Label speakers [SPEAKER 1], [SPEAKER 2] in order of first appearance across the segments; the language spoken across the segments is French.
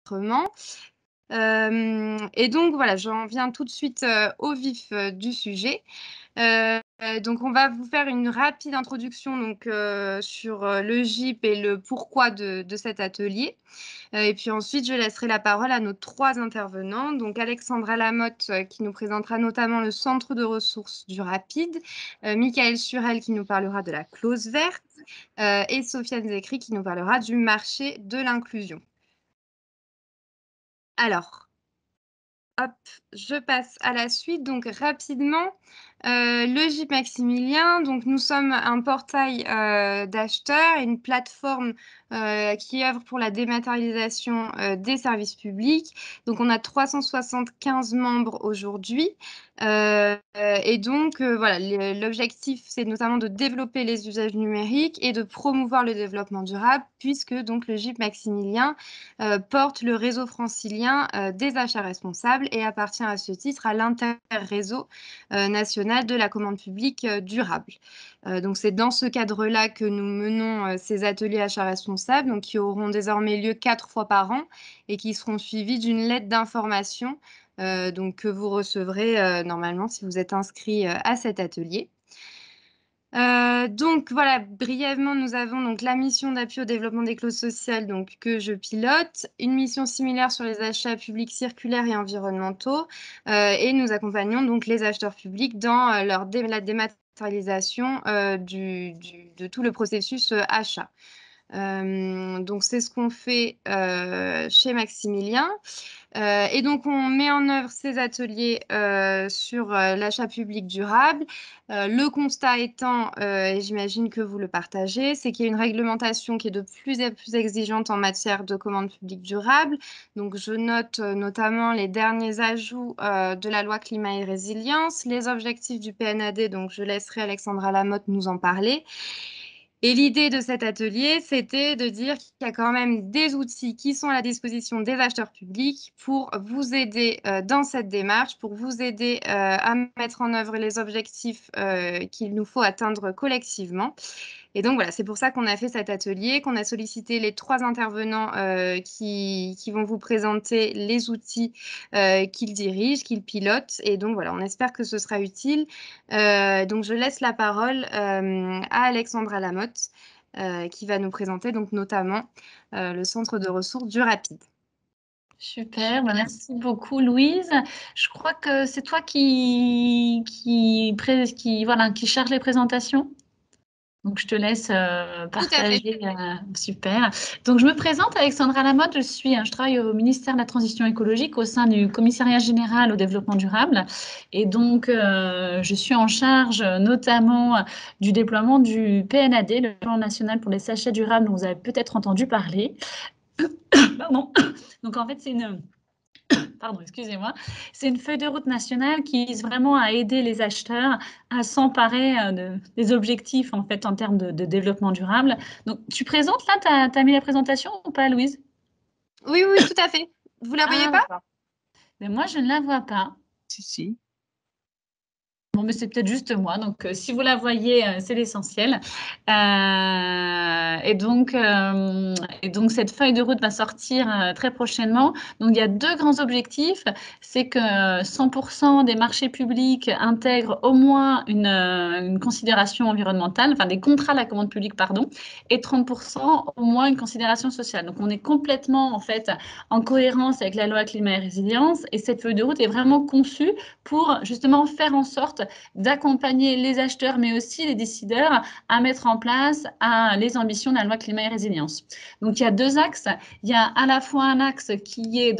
[SPEAKER 1] l'enregistrement. Et donc voilà, j'en viens tout de suite au vif du sujet. Donc on va vous faire une rapide introduction donc, sur le GIP et le pourquoi de cet atelier. Et puis ensuite, je laisserai la parole à nos 3 intervenants. Donc Alexandra Lamotte qui nous présentera notamment le centre de ressources du RAPID, Michael Surel qui nous parlera de la clause verte et Sofiane Zekri qui nous parlera du marché de l'inclusion. Alors, hop, je passe à la suite. Donc rapidement, le GIP Maximilien, donc nous sommes un portail d'acheteurs et une plateforme qui œuvre pour la dématérialisation des services publics. Donc on a 375 membres aujourd'hui. Et donc voilà, l'objectif c'est notamment de développer les usages numériques et de promouvoir le développement durable, puisque donc le GIP Maximilien porte le réseau francilien des achats responsables et appartient à ce titre à l'interréseau national de la commande publique durable. Donc c'est dans ce cadre-là que nous menons ces ateliers achats responsables, donc qui auront désormais lieu 4 fois par an et qui seront suivis d'une lettre d'information donc que vous recevrez normalement si vous êtes inscrit à cet atelier. Donc voilà, brièvement, nous avons donc la mission d'appui au développement des clauses sociales donc, que je pilote, une mission similaire sur les achats publics circulaires et environnementaux, et nous accompagnons donc les acheteurs publics dans la dématérialisation de tout le processus achat. Donc c'est ce qu'on fait chez Maximilien. Et donc, on met en œuvre ces ateliers sur l'achat public durable. Le constat étant, et j'imagine que vous le partagez, c'est qu'il y a une réglementation qui est de plus en plus exigeante en matière de commande publique durable. Donc, je note notamment les derniers ajouts de la loi climat et résilience, les objectifs du PNAD, donc je laisserai Alexandra Lamotte nous en parler. Et l'idée de cet atelier, c'était de dire qu'il y a quand même des outils qui sont à la disposition des acheteurs publics pour vous aider dans cette démarche, pour vous aider à mettre en œuvre les objectifs qu'il nous faut atteindre collectivement. Et donc voilà, c'est pour ça qu'on a fait cet atelier, qu'on a sollicité les 3 intervenants qui vont vous présenter les outils qu'ils dirigent, qu'ils pilotent. Et donc voilà, on espère que ce sera utile. Donc je laisse la parole à Alexandra Lamotte qui va nous présenter donc notamment le centre de ressources du RAPID.
[SPEAKER 2] Super, merci beaucoup Louise. Je crois que c'est toi qui charge les présentations. Donc, je te laisse partager. Super. Donc, je me présente, Alexandra Lamotte. Je travaille au ministère de la Transition écologique au sein du Commissariat général au développement durable. Et donc, je suis en charge notamment du déploiement du PNAD, le Plan national pour les achats durables dont vous avez peut-être entendu parler. Pardon. Donc, en fait, excusez-moi. C'est une feuille de route nationale qui vise vraiment à aider les acheteurs à s'emparer des objectifs en fait en termes de développement durable. Donc, tu présentes là, tu as mis la présentation ou pas, Louise?
[SPEAKER 1] Oui, tout à fait. Vous la voyez pas?
[SPEAKER 2] Mais moi, je ne la vois pas.
[SPEAKER 3] Si.
[SPEAKER 2] Bon, mais c'est peut-être juste moi. Donc, si vous la voyez, c'est l'essentiel. Et donc, cette feuille de route va sortir très prochainement. Donc, il y a 2 grands objectifs. C'est que 100% des marchés publics intègrent au moins une considération environnementale, enfin des contrats de la commande publique, pardon, et 30% au moins une considération sociale. Donc, on est complètement en fait en cohérence avec la loi climat et résilience. Et cette feuille de route est vraiment conçue pour justement faire en sorte d'accompagner les acheteurs, mais aussi les décideurs à mettre en place les ambitions de la loi climat et résilience. Donc, il y a 2 axes. Il y a à la fois un axe qui est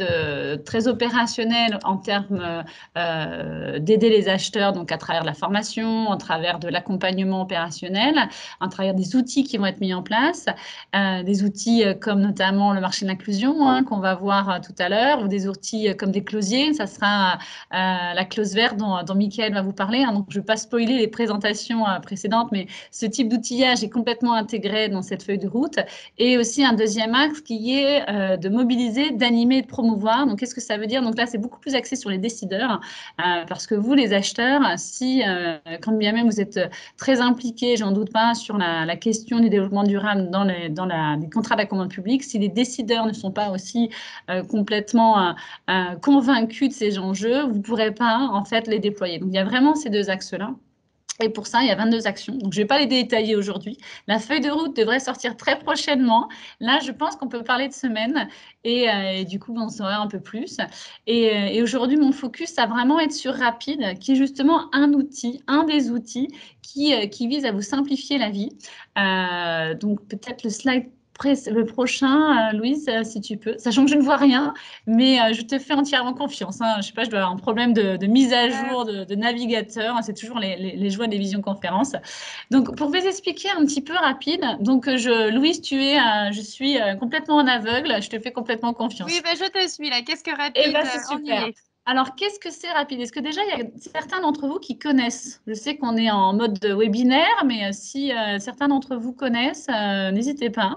[SPEAKER 2] très opérationnel en termes d'aider les acheteurs, donc à travers la formation, à travers de l'accompagnement opérationnel, à travers des outils qui vont être mis en place, des outils comme notamment le marché de l'inclusion qu'on va voir tout à l'heure, ou des outils comme des clausiers. Ça sera la clause verte dont Michael va vous parler. Donc, je ne vais pas spoiler les présentations précédentes, mais ce type d'outillage est complètement intégré dans cette feuille de route, et aussi un deuxième axe qui est de mobiliser, d'animer et de promouvoir. Donc, qu'est-ce que ça veut dire? Donc là, c'est beaucoup plus axé sur les décideurs, parce que vous, les acheteurs, si, quand bien même vous êtes très impliqués, j'en doute pas, sur la question du développement durable dans les contrats de la commande publique, si les décideurs ne sont pas aussi complètement convaincus de ces enjeux, vous ne pourrez pas en fait les déployer. Donc, il y a vraiment ces deux axes-là. Et pour ça, il y a 22 actions. Donc, je ne vais pas les détailler aujourd'hui. La feuille de route devrait sortir très prochainement. Là, je pense qu'on peut parler de semaines et du coup, on en saura un peu plus. Et aujourd'hui, mon focus, ça va vraiment être sur Rapide, qui est justement un outil, un des outils qui vise à vous simplifier la vie. Donc, peut-être le slide le prochain, Louise, si tu peux. Sachant que je ne vois rien, mais je te fais entièrement confiance. Hein. Je ne sais pas, je dois avoir un problème de mise à jour de navigateur. C'est toujours les joies des visioconférences. Donc, pour vous expliquer un petit peu rapide, donc Louise, je suis complètement en aveugle. Je te fais complètement confiance.
[SPEAKER 1] Oui, je te suis là. Qu'est-ce que
[SPEAKER 2] Eh
[SPEAKER 1] Rapide,
[SPEAKER 2] ben, c'est
[SPEAKER 1] on y
[SPEAKER 2] super.
[SPEAKER 1] est.
[SPEAKER 2] Alors, qu'est-ce que c'est Rapide? Est-ce que déjà, il y a certains d'entre vous qui connaissent? Je sais qu'on est en mode webinaire, mais si certains d'entre vous connaissent, n'hésitez pas.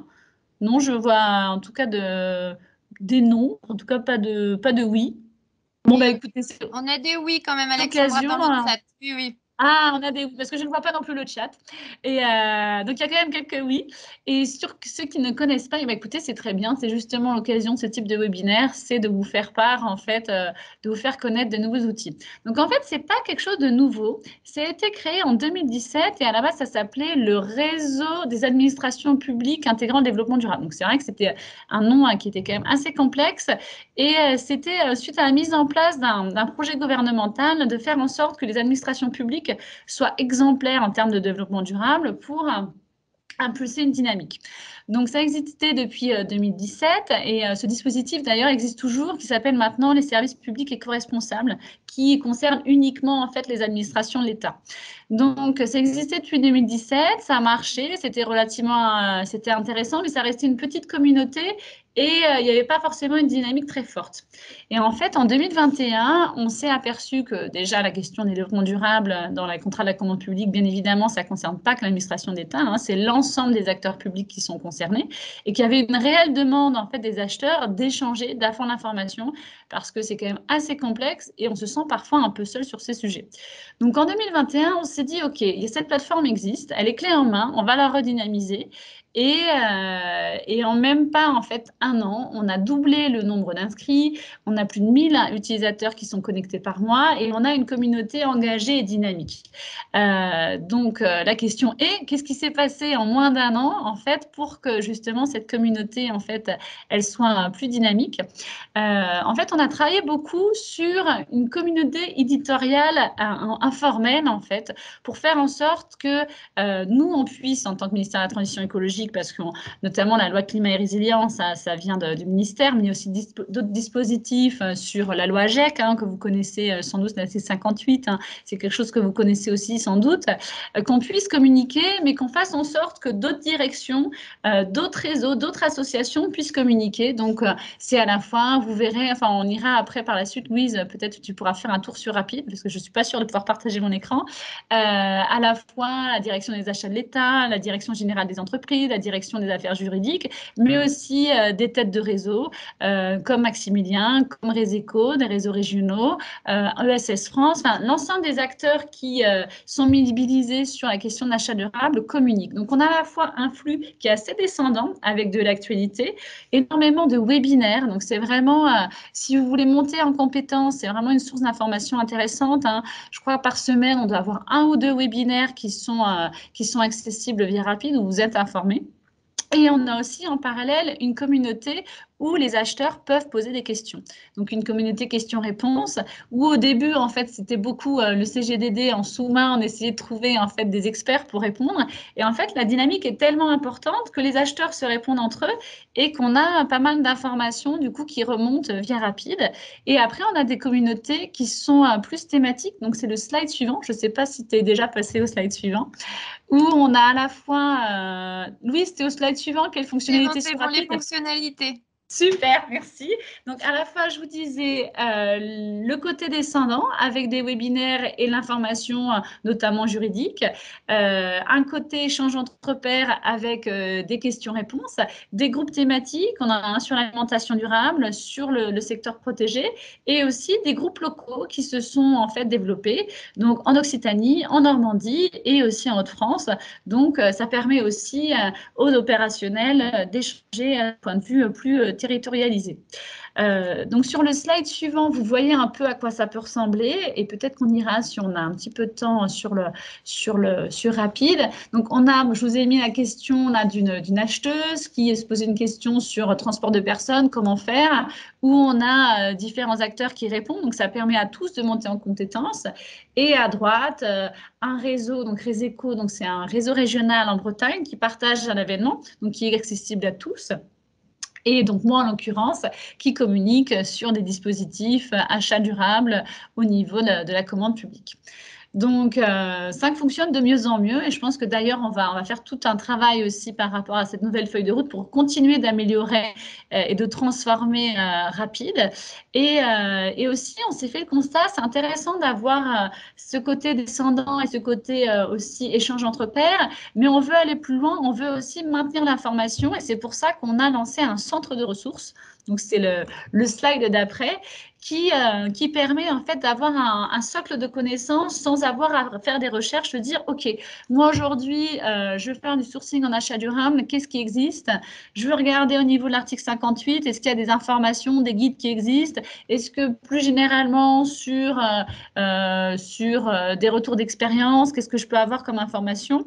[SPEAKER 2] Non, je vois en tout cas des noms, en tout cas pas de oui. Bon, bah écoutez, c'est
[SPEAKER 1] On a des oui quand même, Alexandra,
[SPEAKER 2] l'occasion.
[SPEAKER 1] dans le chat. Oui, oui.
[SPEAKER 2] Ah, on a des oui, parce que je ne vois pas non plus le chat. Et donc, il y a quand même quelques oui. Et sur ceux qui ne connaissent pas, eh bien, écoutez, c'est très bien. C'est justement l'occasion de ce type de webinaire, c'est de vous faire part, en fait, de vous faire connaître de nouveaux outils. Donc, en fait, ce n'est pas quelque chose de nouveau. Ça a été créé en 2017 et à la base, ça s'appelait le Réseau des administrations publiques intégrant le développement durable. Donc, c'est vrai que c'était un nom qui était quand même assez complexe. Et c'était suite à la mise en place d'un projet gouvernemental de faire en sorte que les administrations publiques soient exemplaires en termes de développement durable pour impulser une dynamique. Donc, ça existait depuis 2017 et ce dispositif, d'ailleurs, existe toujours, qui s'appelle maintenant les services publics éco-responsables, qui concerne uniquement, en fait, les administrations de l'État. Donc, ça existait depuis 2017, ça a marché, c'était relativement c'était intéressant, mais ça restait une petite communauté et il n'y avait pas forcément une dynamique très forte. Et en fait, en 2021, on s'est aperçu que déjà la question des développements durables dans les contrats de la commande publique, bien évidemment, ça ne concerne pas que l'administration d'État, hein, c'est l'ensemble des acteurs publics qui sont concernés et qu'il y avait une réelle demande en fait des acheteurs d'échanger, d'apprendre l'information parce que c'est quand même assez complexe et on se sent parfois un peu seul sur ces sujets. Donc en 2021, on s'est dit, OK, cette plateforme existe, elle est clé en main, on va la redynamiser. Et en même pas en fait un an, on a doublé le nombre d'inscrits, on a plus de 1000 utilisateurs qui sont connectés par mois et on a une communauté engagée et dynamique. Donc la question est, qu'est-ce qui s'est passé en moins d'un an en fait pour que justement cette communauté en fait elle soit plus dynamique? En fait, on a travaillé beaucoup sur une communauté éditoriale informelle en fait pour faire en sorte que nous on puisse en tant que ministère de la Transition écologique, parce que notamment la loi climat et résilience, ça vient du ministère, mais il y a aussi d'autres dispositifs sur la loi AGEC, hein, que vous connaissez sans doute, la C58, hein, c'est quelque chose que vous connaissez aussi sans doute, qu'on puisse communiquer, mais qu'on fasse en sorte que d'autres directions, d'autres réseaux, d'autres associations puissent communiquer. Donc, c'est à la fois, vous verrez, enfin, on ira après par la suite, Louise, peut-être tu pourras faire un tour sur Rapide, parce que je ne suis pas sûre de pouvoir partager mon écran, à la fois la direction des achats de l'État, la direction générale des entreprises, la direction des affaires juridiques, mais aussi des têtes de réseau comme Maximilien, comme Réseco, des réseaux régionaux, ESS France, enfin, l'ensemble des acteurs qui sont mobilisés sur la question de l'achat durable communiquent. Donc, on a à la fois un flux qui est assez descendant avec de l'actualité, énormément de webinaires. Donc, c'est vraiment, si vous voulez monter en compétence, c'est vraiment une source d'information intéressante. Hein. Je crois par semaine, on doit avoir 1 ou 2 webinaires qui sont accessibles via Rapide où vous êtes informés. Et on a aussi en parallèle une communauté où les acheteurs peuvent poser des questions. Donc, une communauté questions-réponses, où au début, en fait, c'était beaucoup le CGDD en sous-main, on essayait de trouver, en fait, des experts pour répondre. Et en fait, la dynamique est tellement importante que les acheteurs se répondent entre eux et qu'on a pas mal d'informations, du coup, qui remontent via Rapide. Et après, on a des communautés qui sont plus thématiques. Donc, c'est le slide suivant. Je ne sais pas si tu es déjà passé au slide suivant, où on a à la fois… Louise, tu es au slide suivant. Quelle fonctionnalité
[SPEAKER 1] C'est
[SPEAKER 2] sur
[SPEAKER 1] bon, les
[SPEAKER 2] Rapide?
[SPEAKER 1] fonctionnalités.
[SPEAKER 2] Super, merci. Donc, à la fois, je vous disais le côté descendant avec des webinaires et l'information, notamment juridique. Un côté échange entre pairs avec des questions-réponses, des groupes thématiques. On en a un sur l'alimentation durable, sur le secteur protégé et aussi des groupes locaux qui se sont en fait développés. Donc, en Occitanie, en Normandie et aussi en Haute-France. Donc, ça permet aussi aux opérationnels d'échanger d'un point de vue plus territorialisé. Donc sur le slide suivant, vous voyez un peu à quoi ça peut ressembler et peut-être qu'on ira, si on a un petit peu de temps, sur rapide. Donc je vous ai mis la question, on a d'une acheteuse qui se posait une question sur transport de personnes, comment faire, où on a différents acteurs qui répondent. Donc ça permet à tous de monter en compétences. Et à droite, un réseau, donc Réseco, donc c'est un réseau régional en Bretagne qui partage un événement, donc qui est accessible à tous. Et donc moi, en l'occurrence, qui communique sur des dispositifs achats durables au niveau de la commande publique. Donc, ça fonctionne de mieux en mieux et je pense que d'ailleurs, on va faire tout un travail aussi par rapport à cette nouvelle feuille de route pour continuer d'améliorer et de transformer rapide. Et aussi, on s'est fait le constat, c'est intéressant d'avoir ce côté descendant et ce côté aussi échange entre pairs, mais on veut aller plus loin, on veut aussi maintenir l'information et c'est pour ça qu'on a lancé un centre de ressources. Donc, c'est le slide d'après qui permet en fait d'avoir un socle de connaissances sans avoir à faire des recherches, de dire, OK, moi aujourd'hui, je veux faire du sourcing en achat durable, qu'est-ce qui existe? Je veux regarder au niveau de l'article 58, est-ce qu'il y a des informations, des guides qui existent? Est-ce que plus généralement sur des retours d'expérience, qu'est-ce que je peux avoir comme information?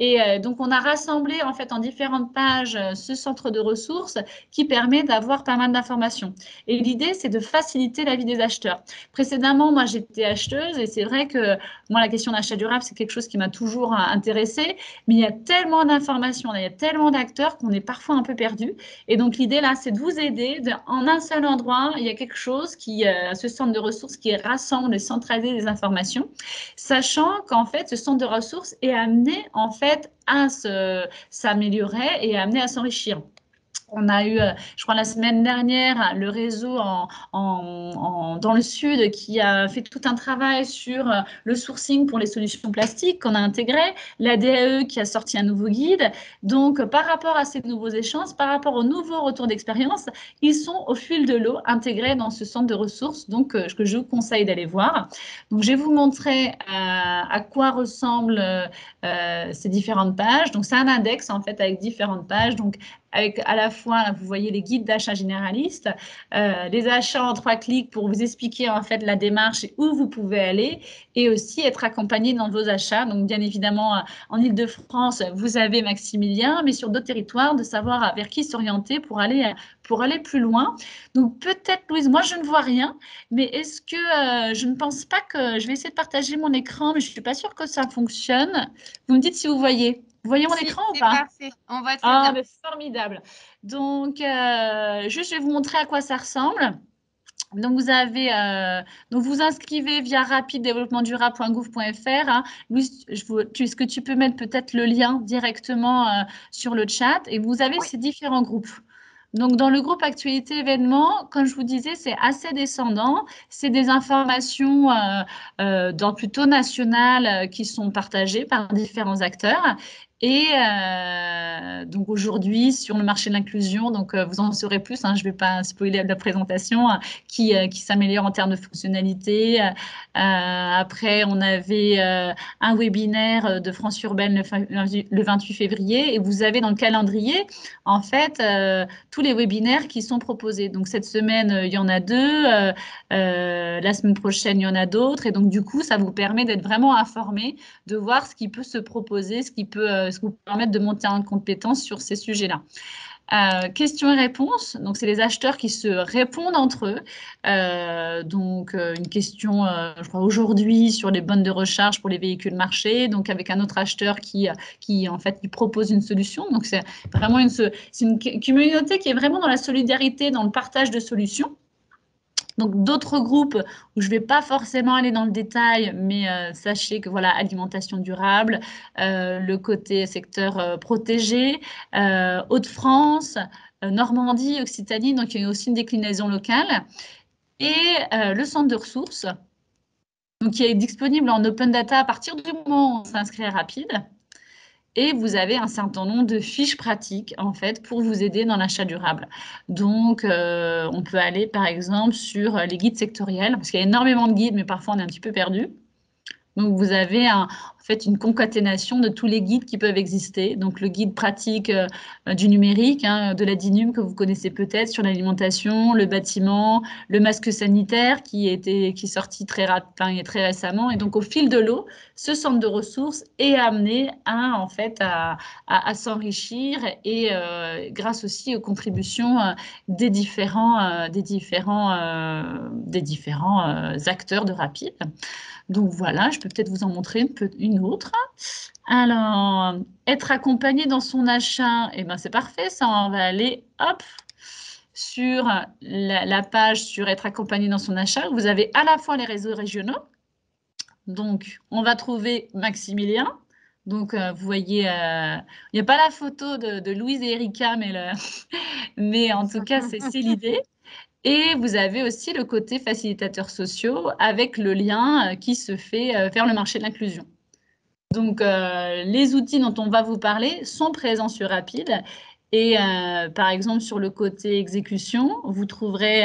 [SPEAKER 2] Et donc, on a rassemblé en fait en différentes pages ce centre de ressources qui permet d'avoir pas mal d'informations. Et l'idée, c'est de faciliter la vie des acheteurs. Précédemment, moi, j'étais acheteuse et c'est vrai que moi, la question d'achat durable, c'est quelque chose qui m'a toujours intéressée. Mais il y a tellement d'informations, il y a tellement d'acteurs qu'on est parfois un peu perdu. Et donc, l'idée là, c'est de vous aider. En un seul endroit, il y a quelque chose ce centre de ressources qui rassemble et centralise les informations, sachant qu'en fait, ce centre de ressources est amené en fait à s'améliorer et amené à s'enrichir. On a eu, je crois, la semaine dernière, le réseau dans le sud qui a fait tout un travail sur le sourcing pour les solutions plastiques qu'on a intégré, la DAE qui a sorti un nouveau guide. Donc, par rapport à ces nouveaux échanges, par rapport aux nouveaux retours d'expérience, ils sont au fil de l'eau intégrés dans ce centre de ressources, donc que je vous conseille d'aller voir. Donc, je vais vous montrer à quoi ressemblent ces différentes pages. Donc, c'est un index en fait avec différentes pages. Donc, avec à la fois, là, vous voyez les guides d'achat généralistes, les achats en 3 clics pour vous expliquer en fait la démarche et où vous pouvez aller et aussi être accompagné dans vos achats. Donc, bien évidemment, en Île-de-France, vous avez Maximilien, mais sur d'autres territoires, de savoir vers qui s'orienter pour aller plus loin. Donc, peut-être, Louise, moi, je ne vois rien, mais est-ce que je ne pense pas que je vais essayer de partager mon écran, mais je ne suis pas sûre que ça fonctionne. Vous me dites si vous voyez. Vous voyez mon
[SPEAKER 1] Si,
[SPEAKER 2] écran ou
[SPEAKER 1] c'est
[SPEAKER 2] pas?
[SPEAKER 1] parfait. On voit très
[SPEAKER 2] Ah,
[SPEAKER 1] bien.
[SPEAKER 2] mais formidable. Donc, juste, je vais vous montrer à quoi ça ressemble. Donc, donc vous inscrivez via rapide-développement-durable.gouv.fr. Hein. Louise, est-ce que tu peux mettre peut-être le lien directement sur le chat? Et vous avez
[SPEAKER 1] Oui.
[SPEAKER 2] ces différents groupes. Donc, dans le groupe actualité événements, comme je vous disais, c'est assez descendant. C'est des informations dans plutôt nationales qui sont partagées par différents acteurs. Et donc aujourd'hui, sur le marché de l'inclusion, donc vous en saurez plus, hein, je ne vais pas spoiler la présentation, qui s'améliore en termes de fonctionnalité. Après, on avait un webinaire de France Urbaine le 28 février et vous avez dans le calendrier, en fait, tous les webinaires qui sont proposés. Donc, cette semaine, il y en a 2. La semaine prochaine, il y en a d'autres. Et donc, du coup, ça vous permet d'être vraiment informé, de voir ce qui peut se proposer, ce qui vous permettre de monter en compétence sur ces sujets-là. Questions et réponses. Donc, c'est les acheteurs qui se répondent entre eux. Donc, une question, je crois, aujourd'hui sur les bornes de recharge pour les véhicules marchés. Donc, avec un autre acheteur qui en fait, lui propose une solution. Donc, c'est vraiment une communauté qui est vraiment dans la solidarité, dans le partage de solutions. Donc, d'autres groupes où je ne vais pas forcément aller dans le détail, mais sachez que voilà, alimentation durable, le côté secteur protégé, Hauts-de-France, Normandie, Occitanie, donc il y a aussi une déclinaison locale. Et le centre de ressources, donc qui est disponible en open data à partir du moment où on s'inscrit à Rapide. Et vous avez un certain nombre de fiches pratiques, en fait, pour vous aider dans l'achat durable. Donc, on peut aller, par exemple, sur les guides sectoriels, parce qu'il y a énormément de guides, mais parfois on est un petit peu perdu. Donc, vous avez en fait une concaténation de tous les guides qui peuvent exister. Donc, le guide pratique du numérique, hein, de la DINUM que vous connaissez peut-être sur l'alimentation, le bâtiment, le masque sanitaire qui est sorti très récemment. Et donc, au fil de l'eau, ce centre de ressources est amené en fait, à s'enrichir et grâce aussi aux contributions des différents acteurs de Rapide. Donc voilà, je peux peut-être vous en montrer une autre. Alors, être accompagné dans son achat, eh ben c'est parfait, ça, on va aller, hop, sur la page sur être accompagné dans son achat. Vous avez à la fois les réseaux régionaux. Donc, on va trouver Maximilien. Donc, vous voyez, il n'y a pas la photo de Louise et Erika, mais en tout cas, c'est l'idée. Et vous avez aussi le côté facilitateurs sociaux avec le lien qui se fait vers le marché de l'inclusion. Donc, les outils dont on va vous parler sont présents sur Rapide. Et par exemple, sur le côté exécution, vous trouverez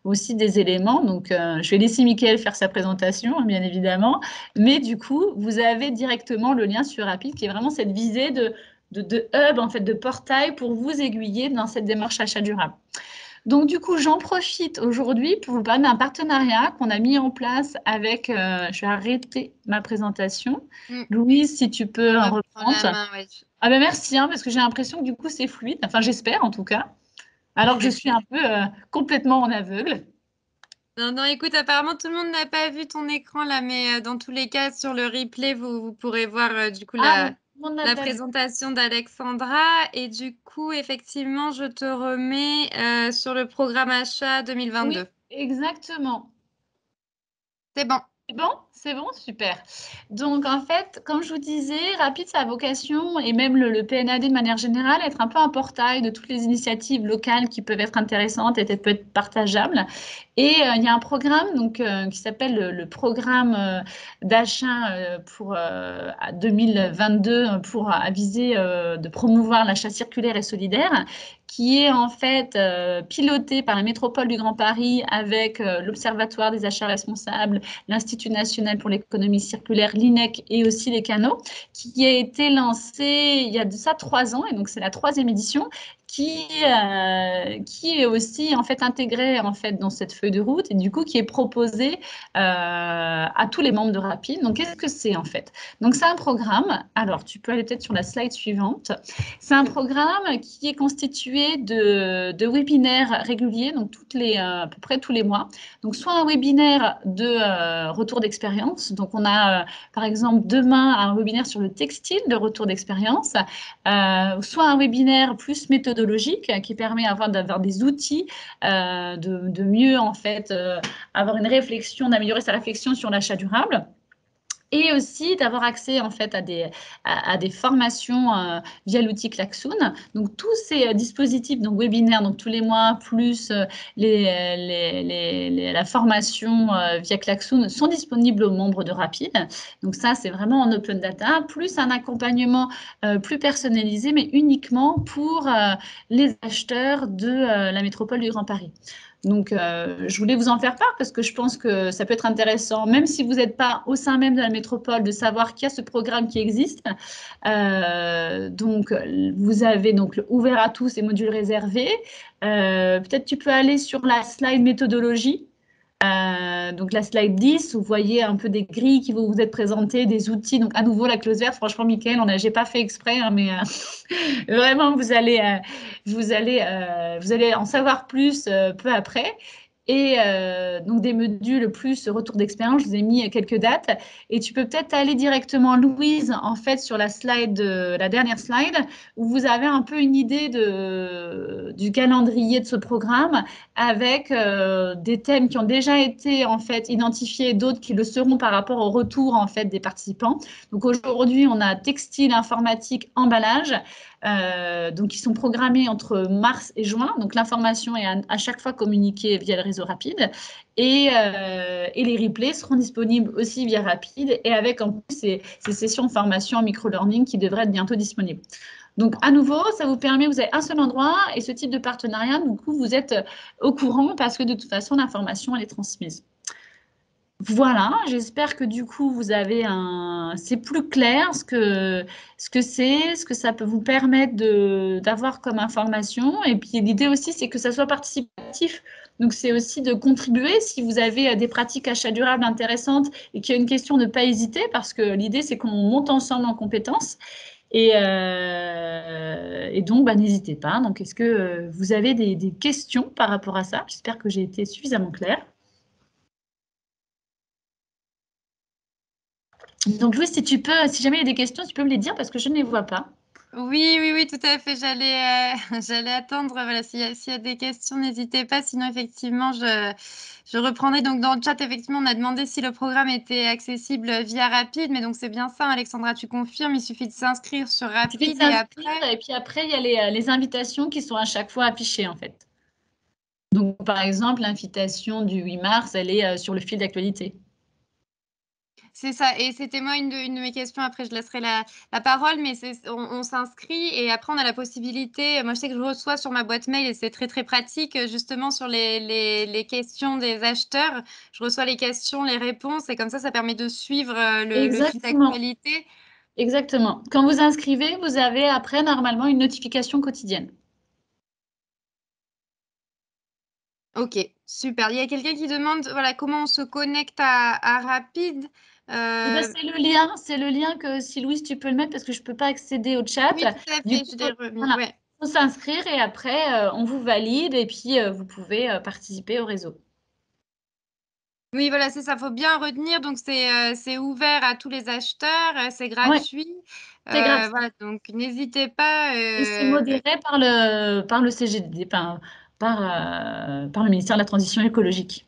[SPEAKER 2] aussi des éléments. Donc, je vais laisser Mickaël faire sa présentation, bien évidemment. Mais du coup, vous avez directement le lien sur Rapide qui est vraiment cette visée de hub, en fait, de portail pour vous aiguiller dans cette démarche achat durable. Donc, du coup, j'en profite aujourd'hui pour vous parler d'un partenariat qu'on a mis en place avec, je vais arrêter ma présentation. Louise, si tu peux en reprendre.
[SPEAKER 1] Ouais.
[SPEAKER 2] Ah ben merci, hein, parce que j'ai l'impression que du coup, c'est fluide. Enfin, j'espère en tout cas. Alors que je suis un peu complètement en aveugle.
[SPEAKER 1] Non, écoute, apparemment, tout le monde n'a pas vu ton écran là, mais dans tous les cas, sur le replay, vous pourrez voir du coup la présentation d'Alexandra. Et du coup, effectivement, je te remets sur le programme achat 2022.
[SPEAKER 2] Oui, exactement.
[SPEAKER 1] C'est bon.
[SPEAKER 2] C'est bon, super. Donc, en fait, comme je vous disais, Rapide, ça a vocation, et même le PNAD de manière générale, être un peu un portail de toutes les initiatives locales qui peuvent être intéressantes et peuvent être partageables. Et il y a un programme donc, qui s'appelle le programme d'achat pour 2022 pour aviser de promouvoir l'achat circulaire et solidaire, qui est en fait piloté par la métropole du Grand Paris avec l'Observatoire des achats responsables, l'Institut national pour l'économie circulaire, l'INEC et aussi les canaux, qui a été lancé il y a de ça 3 ans, et donc c'est la 3e édition, qui est aussi en fait intégré en fait dans cette feuille de route et du coup qui est proposé à tous les membres de Rapide. Donc qu'est-ce que c'est en fait? Donc c'est un programme. Alors tu peux aller peut-être sur la slide suivante. C'est un programme qui est constitué de webinaires réguliers, donc à peu près tous les mois. Donc soit un webinaire de retour d'expérience. Donc on a par exemple demain un webinaire sur le textile de retour d'expérience, soit un webinaire plus méthodologique qui permet d'avoir des outils, de mieux en fait avoir une réflexion, d'améliorer sa réflexion sur l'achat durable. Et aussi d'avoir accès en fait à des formations via l'outil Klaxoon. Donc tous ces dispositifs, donc webinaires, donc tous les mois, plus la formation via Klaxoon sont disponibles aux membres de Rapide. Donc ça, c'est vraiment en open data, plus un accompagnement plus personnalisé, mais uniquement pour les acheteurs de la métropole du Grand Paris. Donc, je voulais vous en faire part parce que je pense que ça peut être intéressant, même si vous n'êtes pas au sein même de la métropole, de savoir qu'il y a ce programme qui existe. Donc, vous avez donc ouvert à tous et modules réservés. Peut-être tu peux aller sur la slide méthodologie. Donc la slide 10, vous voyez un peu des grilles qui vont vous être présentées, des outils. Donc à nouveau la clause verte, franchement Mickaël, j'ai pas fait exprès, hein, mais vraiment vous allez en savoir plus peu après. Et donc des modules plus retour d'expérience, je vous ai mis quelques dates. Et tu peux peut-être aller directement, Louise, en fait, sur la dernière slide, où vous avez un peu une idée du calendrier de ce programme, avec des thèmes qui ont déjà été en fait identifiés, d'autres qui le seront par rapport au retour en fait des participants. Donc aujourd'hui, on a textile, informatique, emballage. Donc, ils sont programmés entre mars et juin. Donc, l'information est à chaque fois communiquée via le réseau Rapide. Et les replays seront disponibles aussi via Rapide et avec en plus ces sessions de formation en micro-learning qui devraient être bientôt disponibles. Donc, à nouveau, ça vous permet, vous avez un seul endroit et ce type de partenariat, du coup, vous êtes au courant parce que de toute façon, l'information, elle est transmise. Voilà, j'espère que du coup, c'est plus clair ce que ça peut vous permettre d'avoir comme information. Et puis, l'idée aussi, c'est que ça soit participatif. Donc, c'est aussi de contribuer si vous avez des pratiques achat durable intéressantes et qu'il y a une question, ne pas hésiter parce que l'idée, c'est qu'on monte ensemble en compétences. Et donc, bah, n'hésitez pas. Donc, est-ce que vous avez des questions par rapport à ça? J'espère que j'ai été suffisamment claire. Donc, Louise, si jamais il y a des questions, tu peux me les dire parce que je ne les vois pas.
[SPEAKER 1] Oui, oui, oui, tout à fait. J'allais attendre. Voilà, s'il y a des questions, n'hésitez pas. Sinon, effectivement, je reprendrai. Donc, dans le chat, effectivement, on a demandé si le programme était accessible via Rapide. Mais donc, c'est bien ça, Alexandra, tu confirmes. Il suffit de s'inscrire sur
[SPEAKER 2] Il suffit de
[SPEAKER 1] Rapide et
[SPEAKER 2] s'inscrire
[SPEAKER 1] après.
[SPEAKER 2] et puis après, il y a les invitations qui sont à chaque fois affichées en fait. Donc, par exemple, l'invitation du 8 mars, elle est sur le fil d'actualité.
[SPEAKER 1] C'est ça. Et c'était moi une de mes questions. Après, je laisserai la parole. Mais on s'inscrit et après, on a la possibilité. Moi, je sais que je reçois sur ma boîte mail et c'est très, très pratique, justement, sur les questions des acheteurs. Je reçois les questions, les réponses et comme ça permet de suivre le fil
[SPEAKER 2] Exactement,
[SPEAKER 1] d'actualité.
[SPEAKER 2] exactement. Quand vous inscrivez, vous avez après normalement une notification quotidienne.
[SPEAKER 1] Ok, super. Il y a quelqu'un qui demande voilà, comment on se connecte à Rapide.
[SPEAKER 2] Eh ben,
[SPEAKER 1] Euh,
[SPEAKER 2] c'est le lien que si Louise, tu peux le mettre parce que je ne peux pas accéder au chat.
[SPEAKER 1] oui, tout à
[SPEAKER 2] Du
[SPEAKER 1] fait.
[SPEAKER 2] coup,
[SPEAKER 1] Je l'ai remis.
[SPEAKER 2] voilà,
[SPEAKER 1] Ouais.
[SPEAKER 2] il faut s'inscrire et après, on vous valide et puis vous pouvez participer au réseau.
[SPEAKER 1] Oui, voilà, c'est ça. Faut bien retenir. Donc, c'est ouvert à tous les acheteurs. C'est
[SPEAKER 2] Oui,
[SPEAKER 1] gratuit.
[SPEAKER 2] c'est gratuit.
[SPEAKER 1] Voilà, donc n'hésitez pas.
[SPEAKER 2] Et c'est modéré par le CGD, par le ministère de la Transition écologique.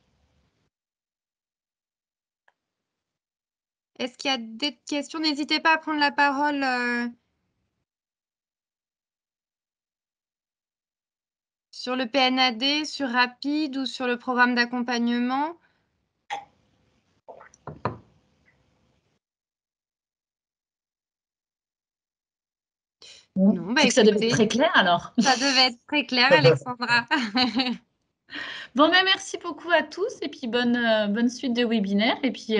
[SPEAKER 1] Est-ce qu'il y a des questions? N'hésitez pas à prendre la parole sur le PNAD, sur Rapide ou sur le programme d'accompagnement.
[SPEAKER 2] Bon,
[SPEAKER 1] Non, bah
[SPEAKER 2] c'est que ça devait être
[SPEAKER 1] écoutez,
[SPEAKER 2] très clair alors.
[SPEAKER 1] ça devait être très clair, Alexandra.
[SPEAKER 2] Bon, ben merci beaucoup à tous et puis bonne suite de webinaire. Et puis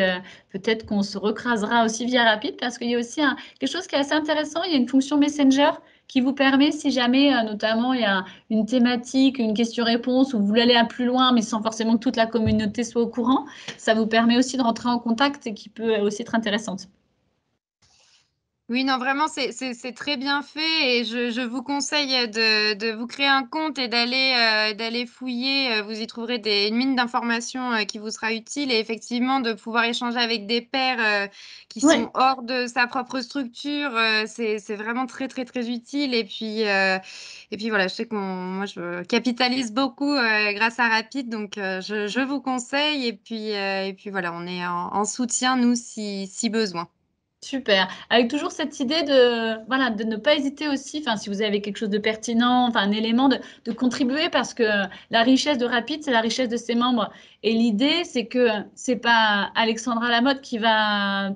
[SPEAKER 2] peut-être qu'on se recrasera aussi via Rapide parce qu'il y a aussi quelque chose qui est assez intéressant. Il y a une fonction Messenger qui vous permet, si jamais notamment il y a une thématique, une question-réponse ou vous voulez aller un plus loin, mais sans forcément que toute la communauté soit au courant, ça vous permet aussi de rentrer en contact et qui peut aussi être intéressante.
[SPEAKER 1] Oui, non, vraiment, c'est très bien fait et je vous conseille de vous créer un compte et d'aller fouiller. Vous y trouverez une mine d'informations qui vous sera utile et effectivement de pouvoir échanger avec des pairs qui
[SPEAKER 2] Oui,
[SPEAKER 1] sont hors de sa propre structure. C'est vraiment très, très, très utile. Et puis voilà, je sais moi, je capitalise beaucoup grâce à Rapid, donc je vous conseille et puis voilà, on est en soutien, nous, si besoin.
[SPEAKER 2] super. Avec toujours cette idée voilà, de ne pas hésiter aussi, enfin, si vous avez quelque chose de pertinent, enfin, un élément de contribuer parce que la richesse de Rapid, c'est la richesse de ses membres. Et l'idée, c'est que c'est pas Alexandra Lamotte qui va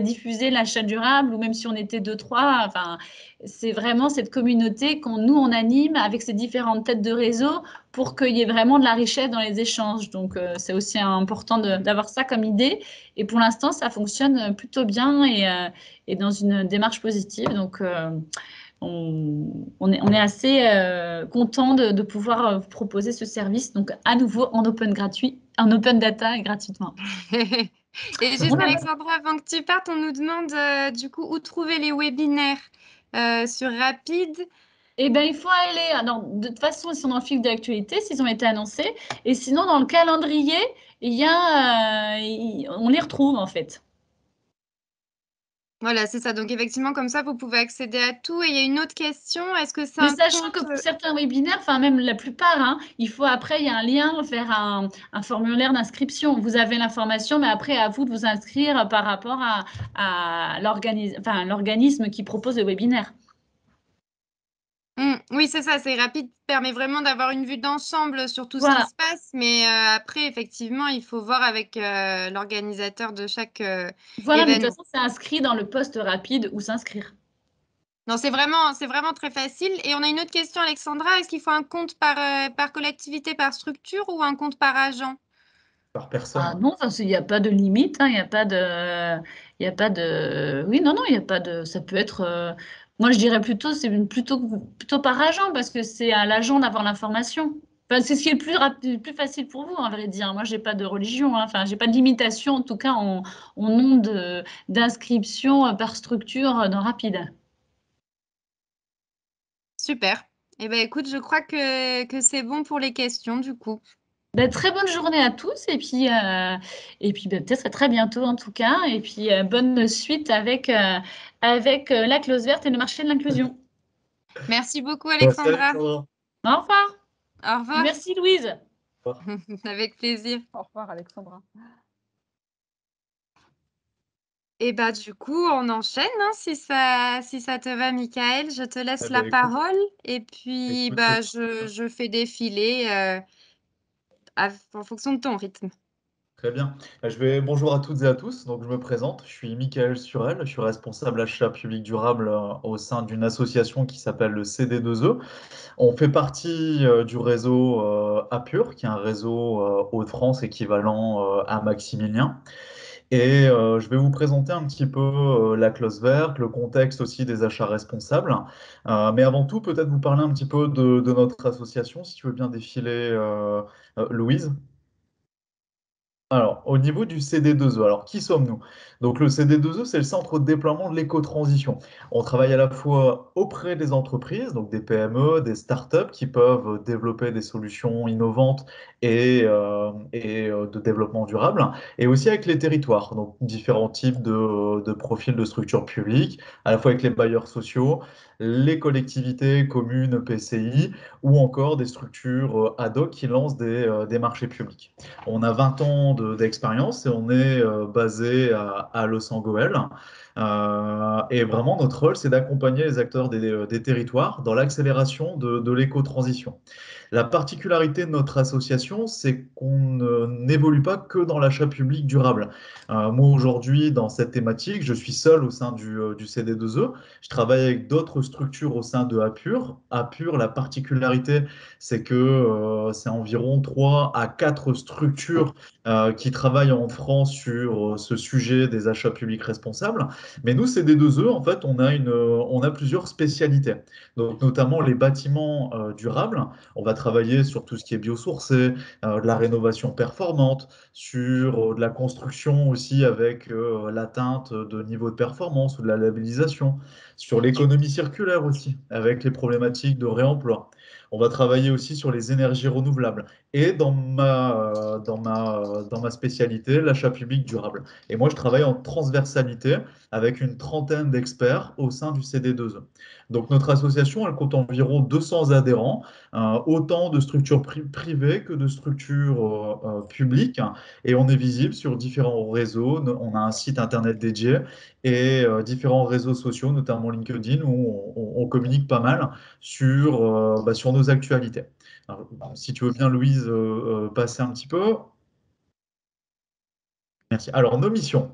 [SPEAKER 2] diffuser l'achat durable ou même si on était deux, trois, enfin, c'est vraiment cette communauté nous, on anime avec ces différentes têtes de réseau pour qu'il y ait vraiment de la richesse dans les échanges. Donc, c'est aussi important d'avoir ça comme idée. Et pour l'instant, ça fonctionne plutôt bien et dans une démarche positive. Donc, on est assez content de pouvoir vous proposer ce service. Donc, à nouveau, en open data et gratuitement.
[SPEAKER 1] Et
[SPEAKER 2] On
[SPEAKER 1] juste,
[SPEAKER 2] a-
[SPEAKER 1] Alexandra, avant que tu partes, on nous demande du coup où trouver les webinaires sur Rapide.
[SPEAKER 2] Eh bien, il faut aller. Alors, de toute façon, ils sont dans le fil d'actualité, s'ils ont été annoncés. Et sinon, dans le calendrier, on les retrouve en fait.
[SPEAKER 1] Voilà, c'est ça. Donc, effectivement, comme ça, vous pouvez accéder à tout. Et il y a une autre question. Est-ce que c'est
[SPEAKER 2] Mais
[SPEAKER 1] un
[SPEAKER 2] sachant que
[SPEAKER 1] compte?
[SPEAKER 2] pour certains webinaires, enfin même la plupart, hein, il faut après, il y a un lien vers un formulaire d'inscription. Vous avez l'information, mais après, à vous de vous inscrire par rapport à l'organisme qui propose le webinaire.
[SPEAKER 1] Oui, c'est ça, c'est rapide, permet vraiment d'avoir une vue d'ensemble sur tout ce qui
[SPEAKER 2] Voilà,
[SPEAKER 1] se passe, mais après, effectivement, il faut voir avec l'organisateur de chaque
[SPEAKER 2] voilà, mais de toute
[SPEAKER 1] événement.
[SPEAKER 2] façon, c'est inscrit dans le poste rapide ou s'inscrire.
[SPEAKER 1] Non, c'est vraiment très facile. Et on a une autre question, Alexandra. Est-ce qu'il faut un compte par collectivité, par structure ou un compte par agent?
[SPEAKER 3] Par
[SPEAKER 2] Ah
[SPEAKER 3] personne.
[SPEAKER 2] non, il n'y a pas de limite, hein, il n'y a pas de, il y a pas de, oui, non, non, il n'y a pas de, ça peut être, moi je dirais plutôt, plutôt par agent parce que c'est à l'agent d'avoir l'information. Enfin, c'est ce qui est le plus rapide, le plus facile pour vous, à vrai dire. Moi, j'ai pas de religion, hein. Enfin, j'ai pas de limitation, en tout cas, en nombre d'inscriptions par structure dans Rapide.
[SPEAKER 1] Super. Eh ben, écoute, je crois que c'est bon pour les questions, du coup.
[SPEAKER 2] Ben, très bonne journée à tous et puis ben, peut-être à très bientôt en tout cas et puis bonne suite avec la clause verte et le marché de l'inclusion.
[SPEAKER 1] Merci beaucoup,
[SPEAKER 3] Merci
[SPEAKER 1] Alexandra.
[SPEAKER 3] Alexandra.
[SPEAKER 2] Au revoir
[SPEAKER 1] Au
[SPEAKER 2] et
[SPEAKER 1] revoir.
[SPEAKER 2] merci Louise.
[SPEAKER 3] Au revoir.
[SPEAKER 1] Avec plaisir.
[SPEAKER 4] Au revoir, Alexandra.
[SPEAKER 1] Et bah, du coup, on enchaîne, hein, si ça te va, Michael. Je te laisse
[SPEAKER 3] Eh
[SPEAKER 1] la
[SPEAKER 3] ben, écoute,
[SPEAKER 1] parole et puis
[SPEAKER 3] écoute, c'est
[SPEAKER 1] bah,
[SPEAKER 3] très bien.
[SPEAKER 1] je fais défiler en fonction de ton rythme.
[SPEAKER 3] Très bien. Bonjour à toutes et à tous. Donc, je me présente. Je suis Michael Surel. Je suis responsable achat public durable au sein d'une association qui s'appelle le CD2E. On fait partie du réseau Apur, qui est un réseau Hauts-de-France équivalent à Maximilien. Et je vais vous présenter un petit peu la clause verte, le contexte aussi des achats responsables. Mais avant tout, peut-être vous parler un petit peu de notre association, si tu veux bien défiler, Louise. Alors, au niveau du CD2E, alors qui sommes-nous? Donc, le CD2E, c'est le centre de déploiement de l'éco-transition. On travaille à la fois auprès des entreprises, donc des PME, des startups qui peuvent développer des solutions innovantes et de développement durable, et aussi avec les territoires, donc différents types de profils de structures publiques, à la fois avec les bailleurs sociaux, les collectivités, communes, PCI, ou encore des structures ad hoc qui lancent des marchés publics. On a 20 ans d'expérience et on est basé à Los Angeles. Et vraiment, notre rôle, c'est d'accompagner les acteurs des territoires dans l'accélération de l'éco-transition. La particularité de notre association, c'est n'évolue pas que dans l'achat public durable. Moi, aujourd'hui, dans cette thématique, je suis seul au sein du CD2E. Je travaille avec d'autres structures au sein de Apur. Apur, la particularité, c'est que c'est environ 3 à 4 structures qui travaillent en France sur ce sujet des achats publics responsables. Mais nous, CD2E, en fait, on a plusieurs spécialités. Donc, notamment les bâtiments durables. On va travailler sur tout ce qui est biosourcé, de la rénovation performante, sur de la construction aussi avec l'atteinte de niveau de performance ou de la labellisation, sur l'économie circulaire aussi, avec les problématiques de réemploi. On va travailler aussi sur les énergies renouvelables et dans ma spécialité, l'achat public durable. Et moi, je travaille en transversalité avec une trentaine d'experts au sein du CD2E. Donc, notre association, elle compte environ 200 adhérents, autant de structures privées que de structures publiques. Et on est visible sur différents réseaux. On a un site internet dédié et différents réseaux sociaux, notamment LinkedIn, où on communique pas mal sur nos actualités. Alors, si tu veux bien, Louise, passer un petit peu. Merci. Alors, nos missions.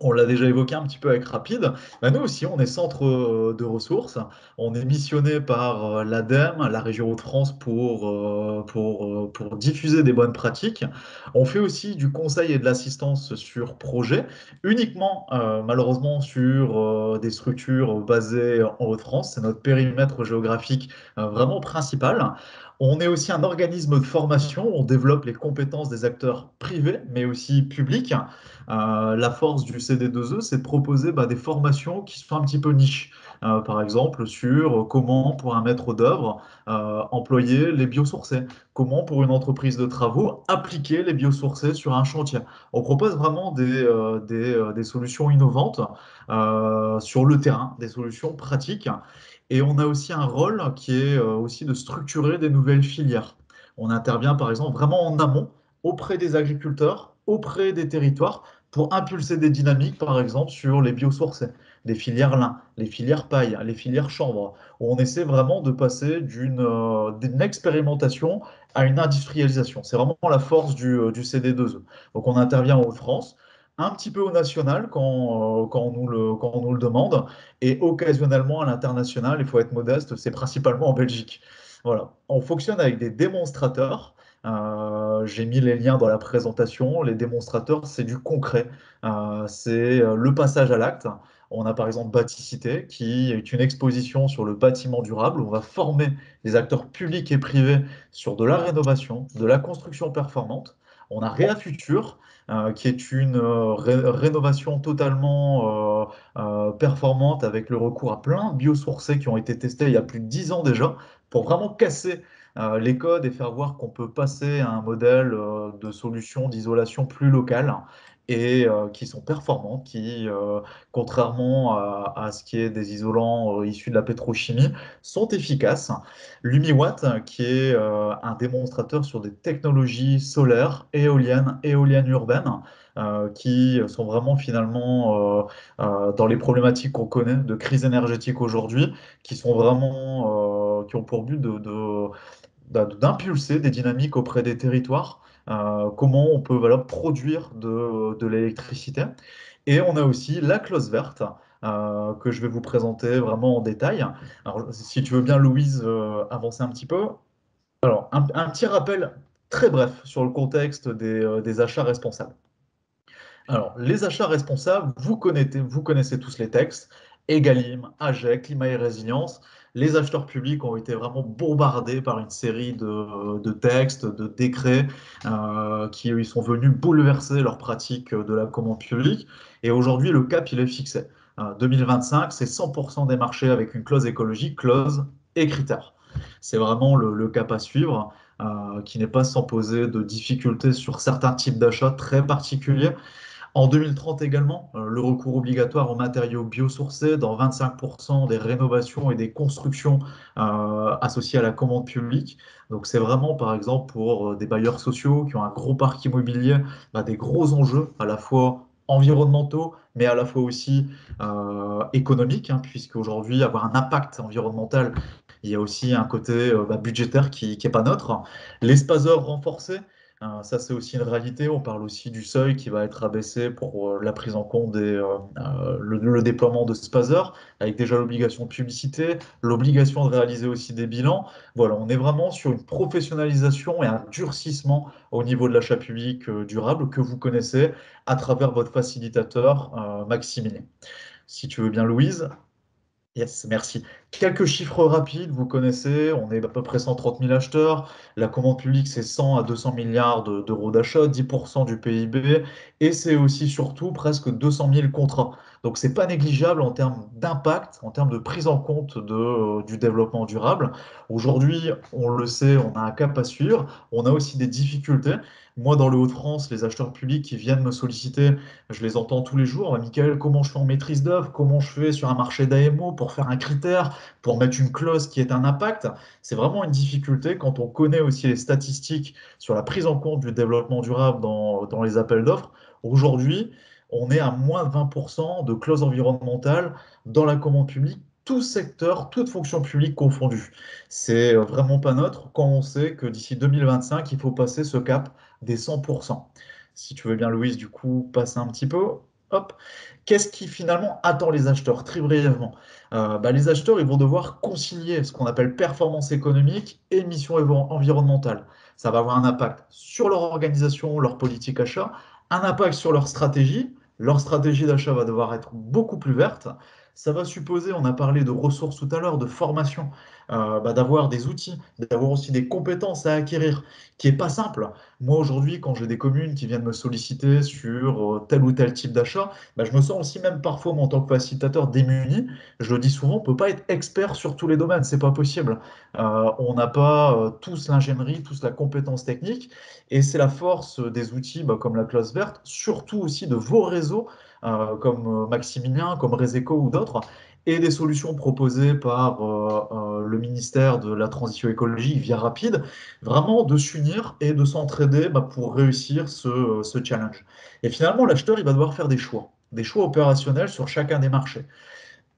[SPEAKER 3] On l'a déjà évoqué un petit peu avec Rapide. Bah, nous aussi, on est centre de ressources. On est missionné par l'ADEME, la région Hauts-de-France, pour diffuser des bonnes pratiques. On fait aussi du conseil et de l'assistance sur projet, uniquement malheureusement sur des structures basées en Hauts-de-France. C'est notre périmètre géographique vraiment principal. On est aussi un organisme de formation. On développe les compétences des acteurs privés, mais aussi publics. La force du CD2E, c'est de proposer des formations qui sont un petit peu niches. Par exemple, sur comment, pour un maître d'œuvre, employer les biosourcés. Comment, pour une entreprise de travaux, appliquer les biosourcés sur un chantier. On propose vraiment des solutions innovantes sur le terrain, des solutions pratiques. Et on a aussi un rôle qui est aussi de structurer des nouvelles filières. On intervient, par exemple, vraiment en amont auprès des agriculteurs, auprès des territoires, pour impulser des dynamiques, par exemple, sur les biosourcés, les filières lin, les filières paille, les filières chanvre, où on essaie vraiment de passer d'une expérimentation à une industrialisation. C'est vraiment la force du CD2E. Donc on intervient en Haute-France, un petit peu au national quand on nous le demande, et occasionnellement à l'international, il faut être modeste, c'est principalement en Belgique. Voilà. On fonctionne avec des démonstrateurs. J'ai mis les liens dans la présentation. Les démonstrateurs, c'est du concret. C'est le passage à l'acte. On a par exemple Bâticité, qui est une exposition sur le bâtiment durable. On va former les acteurs publics et privés sur de la rénovation, de la construction performante. On a Réa Futur, qui est une rénovation totalement performante avec le recours à plein de biosourcés qui ont été testés il y a plus de 10 ans déjà, pour vraiment casser les codes et faire voir qu'on peut passer à un modèle de solution d'isolation plus locale et qui sont performantes, contrairement à ce qui est des isolants issus de la pétrochimie, sont efficaces. L'Umiwatt, qui est un démonstrateur sur des technologies solaires, éoliennes urbaines, qui sont vraiment finalement dans les problématiques qu'on connaît de crise énergétique aujourd'hui, qui sont vraiment, qui ont pour but d'impulser des dynamiques auprès des territoires, comment on peut voilà, produire de l'électricité. Et on a aussi la clause verte, que je vais vous présenter vraiment en détail. Alors, si tu veux bien, Louise, avancer un petit peu. Alors, un petit rappel très bref sur le contexte des achats responsables. Alors, les achats responsables, vous connaissez tous les textes, Egalim, AGEC, Climat et Résilience. Les acheteurs publics ont été vraiment bombardés par une série de textes, de décrets qui ils sont venus bouleverser leur pratique de la commande publique. Et aujourd'hui, le cap, il est fixé. 2025, c'est 100% des marchés avec une clause écologique, clause et critères. C'est vraiment le cap à suivre, qui n'est pas sans poser de difficultés sur certains types d'achats très particuliers. En 2030 également, le recours obligatoire aux matériaux biosourcés dans 25% des rénovations et des constructions associées à la commande publique. Donc c'est vraiment par exemple pour des bailleurs sociaux qui ont un gros parc immobilier, des gros enjeux à la fois environnementaux, mais à la fois aussi économiques, puisque aujourd'hui avoir un impact environnemental, il y a aussi un côté budgétaire qui n'est pas neutre. Les spaseurs renforcés, ça, c'est aussi une réalité. On parle aussi du seuil qui va être abaissé pour la prise en compte le déploiement de Spazer, avec déjà l'obligation de publicité, l'obligation de réaliser aussi des bilans. Voilà, on est vraiment sur une professionnalisation et un durcissement au niveau de l'achat public durable que vous connaissez à travers votre facilitateur Maximilien. Si tu veux bien, Louise. Yes, merci. Quelques chiffres rapides, vous connaissez, on est à peu près 130 000 acheteurs. La commande publique, c'est 100 à 200 milliards d'euros d'achat, 10% du PIB, et c'est aussi surtout presque 200 000 contrats. Donc, c'est pas négligeable en termes d'impact, en termes de prise en compte du développement durable. Aujourd'hui, on le sait, on a un cap à suivre. On a aussi des difficultés. Moi, dans le Hauts-de-France, les acheteurs publics qui viennent me solliciter, je les entends tous les jours. Michael, comment je fais en maîtrise d'œuvre? Comment je fais sur un marché d'AMO pour faire un critère, pour mettre une clause qui ait un impact? C'est vraiment une difficulté quand on connaît aussi les statistiques sur la prise en compte du développement durable dans les appels d'offres. Aujourd'hui, on est à moins de 20% de clauses environnementales dans la commande publique, tout secteur, toute fonction publique confondue. C'est vraiment pas neutre quand on sait que d'ici 2025, il faut passer ce cap des 100%. Si tu veux bien, Louise, du coup, passer un petit peu. Hop. Qu'est-ce qui finalement attend les acheteurs? Très brièvement. Les acheteurs, ils vont devoir concilier ce qu'on appelle performance économique et mission environnementale. Ça va avoir un impact sur leur organisation, leur politique achat, un impact sur leur stratégie. Leur stratégie d'achat va devoir être beaucoup plus verte. Ça va supposer, on a parlé de ressources tout à l'heure, de formation, d'avoir des outils, d'avoir aussi des compétences à acquérir, qui n'est pas simple. Moi, aujourd'hui, quand j'ai des communes qui viennent me solliciter sur tel ou tel type d'achat, je me sens aussi même parfois, moi, en tant que facilitateur, démuni. Je le dis souvent, on ne peut pas être expert sur tous les domaines, c'est pas possible. On n'a pas tous l'ingénierie, tous la compétence technique, et c'est la force des outils comme la clause verte, surtout aussi de vos réseaux, comme Maximilien, comme Reseco ou d'autres, et des solutions proposées par le ministère de la Transition écologique via Rapide, vraiment de s'unir et de s'entraider pour réussir ce challenge. Et finalement, l'acheteur, il va devoir faire des choix opérationnels sur chacun des marchés.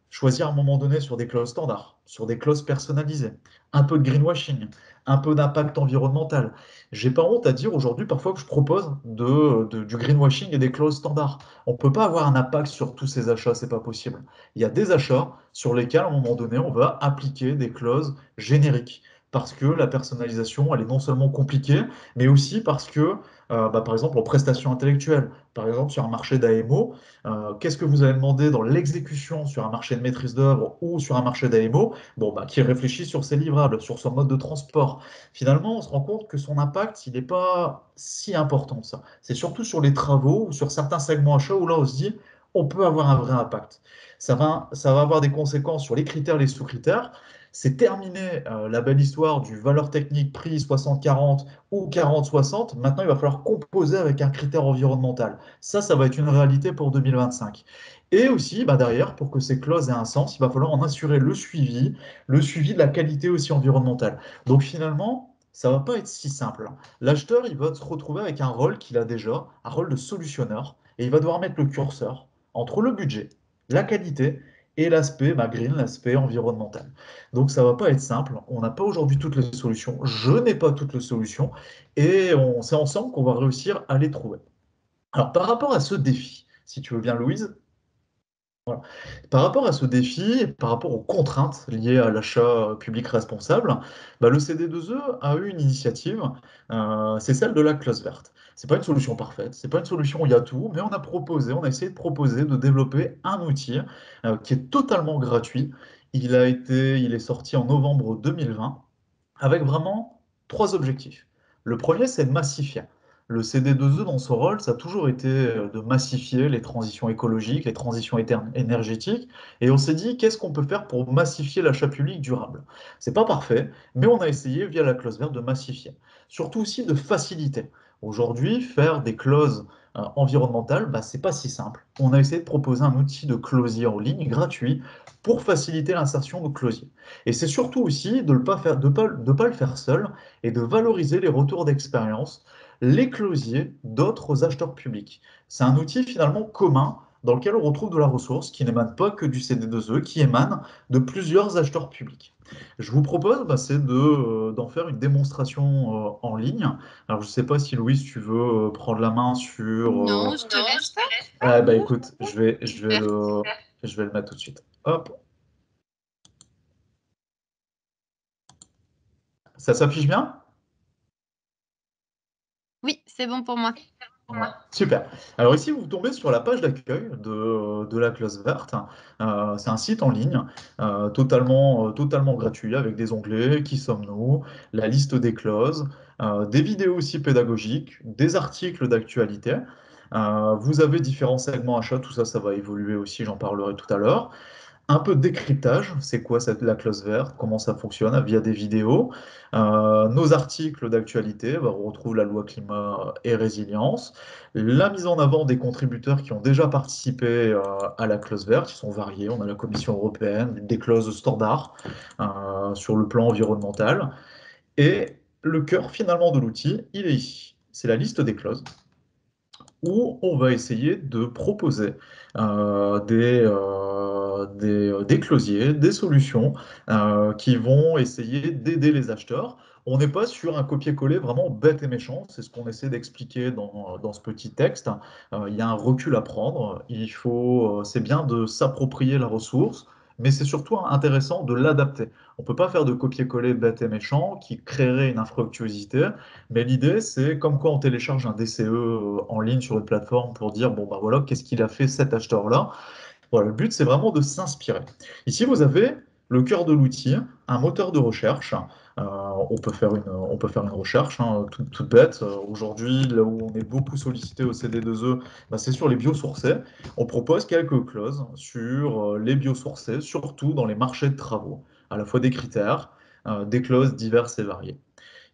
[SPEAKER 3] Choisir à un moment donné sur des clauses standards, sur des clauses personnalisées, un peu de greenwashing, un peu d'impact environnemental. J'ai pas honte à dire aujourd'hui parfois que je propose du greenwashing et des clauses standards. On ne peut pas avoir un impact sur tous ces achats, c'est pas possible. Il y a des achats sur lesquels à un moment donné on va appliquer des clauses génériques parce que la personnalisation elle est non seulement compliquée, mais aussi parce que par exemple en prestations intellectuelles, par exemple sur un marché d'AMO, qu'est-ce que vous allez demander dans l'exécution sur un marché de maîtrise d'œuvre ou sur un marché d'AMO? Bon, qui réfléchit sur ses livrables, sur son mode de transport. Finalement, on se rend compte que son impact, il n'est pas si important ça. C'est surtout sur les travaux ou sur certains segments achats où là, on se dit, on peut avoir un vrai impact. Ça va avoir des conséquences sur les critères, les sous-critères. C'est terminé la belle histoire du valeur technique prix 60-40 ou 40-60. Maintenant, il va falloir composer avec un critère environnemental. Ça va être une réalité pour 2025. Et aussi, derrière, pour que ces clauses aient un sens, il va falloir en assurer le suivi de la qualité aussi environnementale. Donc finalement, ça ne va pas être si simple. L'acheteur, il va se retrouver avec un rôle qu'il a déjà, un rôle de solutionneur, et il va devoir mettre le curseur entre le budget, la qualité et l'aspect green, l'aspect environnemental. Donc ça ne va pas être simple. On n'a pas aujourd'hui toutes les solutions. Je n'ai pas toutes les solutions. Et c'est ensemble qu'on va réussir à les trouver. Alors, par rapport à ce défi, si tu veux bien, Louise, voilà. Par rapport à ce défi, et par rapport aux contraintes liées à l'achat public responsable, le CD2E a eu une initiative, c'est celle de la clause verte. C'est pas une solution parfaite, c'est pas une solution où il y a tout, mais on a essayé de proposer, de développer un outil qui est totalement gratuit. Il est sorti en novembre 2020 avec vraiment trois objectifs. Le premier, c'est de massifier. Le CD2E, dans son rôle, ça a toujours été de massifier les transitions écologiques, les transitions énergétiques. Et on s'est dit, qu'est-ce qu'on peut faire pour massifier l'achat public durable? C'est pas parfait, mais on a essayé, via la clause verte, de massifier. Surtout aussi de faciliter. Aujourd'hui, faire des clauses environnementales, c'est pas si simple. On a essayé de proposer un outil de closier en ligne gratuit pour faciliter l'insertion de closiers. Et c'est surtout aussi de ne pas, pas le faire seul et de valoriser les retours d'expérience, les closiers d'autres acheteurs publics. C'est un outil finalement commun dans lequel on retrouve de la ressource qui n'émane pas que du CD2E, qui émane de plusieurs acheteurs publics. Je vous propose, d'en faire une démonstration en ligne. Alors, je ne sais pas si Louise, tu veux prendre la main sur...
[SPEAKER 1] Non, je te laisse.
[SPEAKER 3] Écoute, je vais le mettre tout de suite. Hop, ça s'affiche bien?
[SPEAKER 1] Oui, c'est bon pour moi.
[SPEAKER 3] Ouais, super. Alors ici, vous tombez sur la page d'accueil de la clause verte. C'est un site en ligne totalement gratuit avec des onglets, qui sommes-nous, la liste des clauses, des vidéos aussi pédagogiques, des articles d'actualité. Vous avez différents segments achats, tout ça, ça va évoluer aussi, j'en parlerai tout à l'heure. Un peu de décryptage, c'est quoi la clause verte, comment ça fonctionne via des vidéos. Nos articles d'actualité, on retrouve la loi climat et résilience. La mise en avant des contributeurs qui ont déjà participé à la clause verte, ils sont variés. On a la Commission européenne, des clauses standards sur le plan environnemental. Et le cœur finalement de l'outil, il est ici. C'est la liste des clauses où on va essayer de proposer des closiers, des solutions qui vont essayer d'aider les acheteurs. On n'est pas sur un copier-coller vraiment bête et méchant, c'est ce qu'on essaie d'expliquer dans ce petit texte. Il y a un recul à prendre, c'est bien de s'approprier la ressource, mais c'est surtout intéressant de l'adapter. On ne peut pas faire de copier-coller bête et méchant qui créerait une infructuosité, mais l'idée, c'est comme quand on télécharge un DCE en ligne sur une plateforme pour dire, bon, voilà, qu'est-ce qu'il a fait cet acheteur-là? Voilà, le but, c'est vraiment de s'inspirer. Ici, vous avez le cœur de l'outil, un moteur de recherche. On peut faire une recherche toute bête. Aujourd'hui, là où on est beaucoup sollicité au CD2E, c'est sur les biosourcés. On propose quelques clauses sur les biosourcés, surtout dans les marchés de travaux, à la fois des critères, des clauses diverses et variées.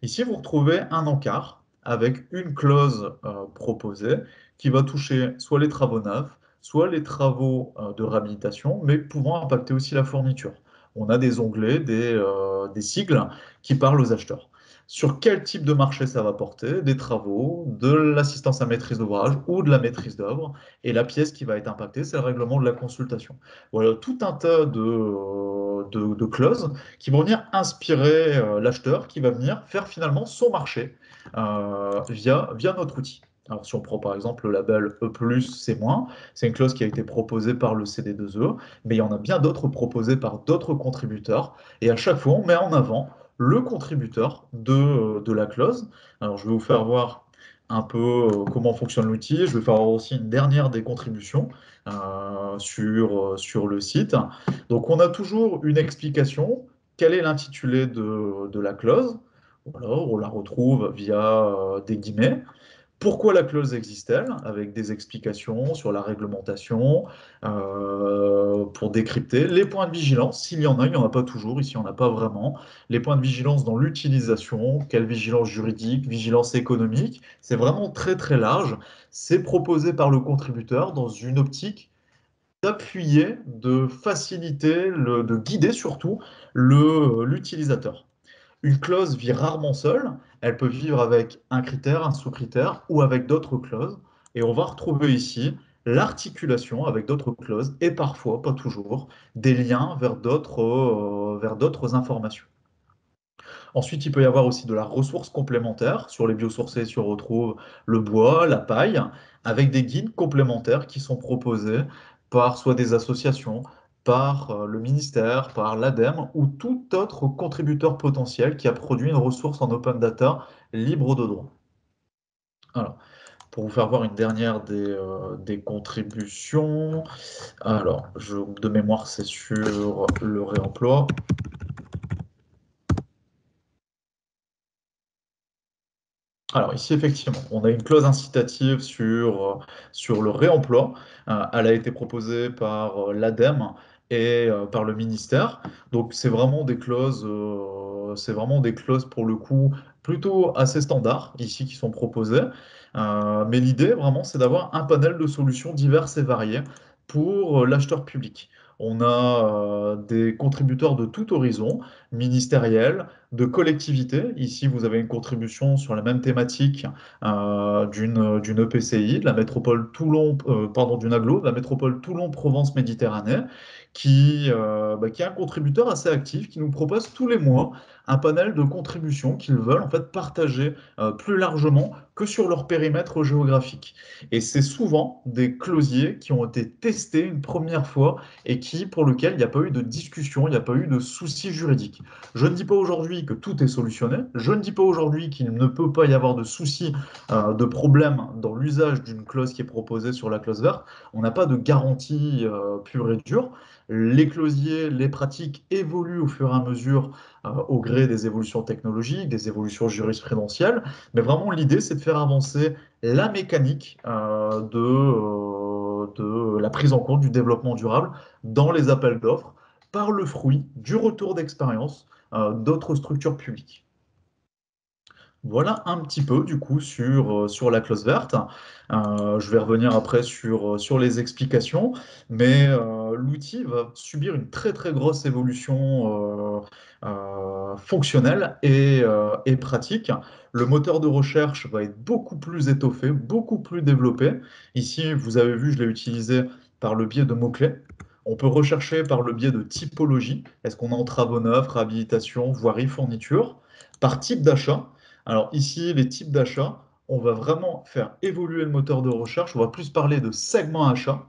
[SPEAKER 3] Ici, vous retrouvez un encart avec une clause proposée qui va toucher soit les travaux neufs, soit les travaux de réhabilitation, mais pouvant impacter aussi la fourniture. On a des onglets, des sigles qui parlent aux acheteurs. Sur quel type de marché ça va porter? Des travaux, de l'assistance à maîtrise d'ouvrage ou de la maîtrise d'œuvre. Et la pièce qui va être impactée, c'est le règlement de la consultation. Voilà tout un tas de clauses qui vont venir inspirer l'acheteur qui va venir faire finalement son marché via notre outil. Alors, si on prend par exemple le label E+, C-, c'est une clause qui a été proposée par le CD2E, mais il y en a bien d'autres proposées par d'autres contributeurs. Et à chaque fois, on met en avant le contributeur de la clause. Alors, je vais vous faire voir un peu comment fonctionne l'outil. Je vais faire voir aussi une dernière des contributions sur le site. Donc, on a toujours une explication. Quel est l'intitulé de la clause? Voilà, on la retrouve via des guillemets. Pourquoi la clause existe-t-elle? Avec des explications sur la réglementation, pour décrypter les points de vigilance, s'il y en a, il n'y en a pas toujours, ici il n'y en a pas vraiment. Les points de vigilance dans l'utilisation, quelle vigilance juridique, vigilance économique, c'est vraiment très très large. C'est proposé par le contributeur dans une optique d'appuyer, de faciliter, de guider surtout l'utilisateur. Une clause vit rarement seule, elle peut vivre avec un critère, un sous-critère ou avec d'autres clauses. Et on va retrouver ici l'articulation avec d'autres clauses et parfois, pas toujours, des liens vers d'autres informations. Ensuite, il peut y avoir aussi de la ressource complémentaire. Sur les biosourcés, si on retrouve le bois, la paille, avec des guides complémentaires qui sont proposés par soit des associations, par le ministère, par l'ADEME ou tout autre contributeur potentiel qui a produit une ressource en open data libre de droit. Alors, pour vous faire voir une dernière des contributions, alors, de mémoire, c'est sur le réemploi. Alors ici, effectivement, on a une clause incitative sur le réemploi. Elle a été proposée par l'ADEME et par le ministère. Donc c'est vraiment des clauses pour le coup plutôt assez standards ici qui sont proposées. Mais l'idée vraiment, c'est d'avoir un panel de solutions diverses et variées pour l'acheteur public. On a des contributeurs de tout horizon, ministériels, de collectivités. Ici, vous avez une contribution sur la même thématique d'une EPCI, de la métropole Toulon, pardon, d'une agglo, de la métropole Toulon-Provence-Méditerranée, qui est un contributeur assez actif, qui nous propose tous les mois un panel de contributions qu'ils veulent en fait partager plus largement que sur leur périmètre géographique. Et c'est souvent des clausiers qui ont été testés une première fois et pour lequel il n'y a pas eu de discussion, il n'y a pas eu de soucis juridiques. Je ne dis pas aujourd'hui que tout est solutionné, je ne dis pas aujourd'hui qu'il ne peut pas y avoir de soucis, de problèmes dans l'usage d'une clause qui est proposée sur la clause verte. On n'a pas de garantie pure et dure. Les clausiers, les pratiques évoluent au fur et à mesure au gré des évolutions technologiques, des évolutions jurisprudentielles. Mais vraiment, l'idée, c'est de faire avancer la mécanique de la prise en compte du développement durable dans les appels d'offres par le fruit du retour d'expérience d'autres structures publiques. Voilà un petit peu du coup sur la clause verte. Je vais revenir après sur les explications, mais l'outil va subir une très très grosse évolution fonctionnelle et pratique. Le moteur de recherche va être beaucoup plus étoffé, beaucoup plus développé. Ici, vous avez vu, je l'ai utilisé par le biais de mots-clés. On peut rechercher par le biais de typologie. Est-ce qu'on est en travaux neufs, réhabilitation, voirie, fourniture? Par type d'achat. Alors ici, les types d'achats, on va vraiment faire évoluer le moteur de recherche. On va plus parler de segments achats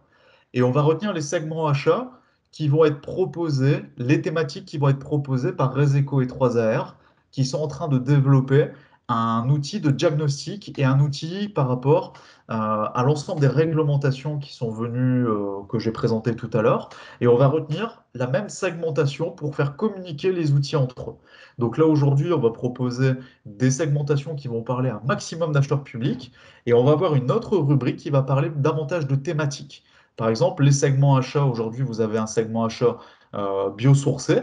[SPEAKER 3] et on va retenir les segments achats qui vont être proposés, les thématiques qui vont être proposées par Reseco et 3AR, qui sont en train de développer un outil de diagnostic et un outil par rapport à l'ensemble des réglementations qui sont venues, que j'ai présentées tout à l'heure. Et on va retenir la même segmentation pour faire communiquer les outils entre eux. Donc là, aujourd'hui, on va proposer des segmentations qui vont parler à un maximum d'acheteurs publics et on va avoir une autre rubrique qui va parler davantage de thématiques. Par exemple, les segments achats, aujourd'hui, vous avez un segment achat biosourcé,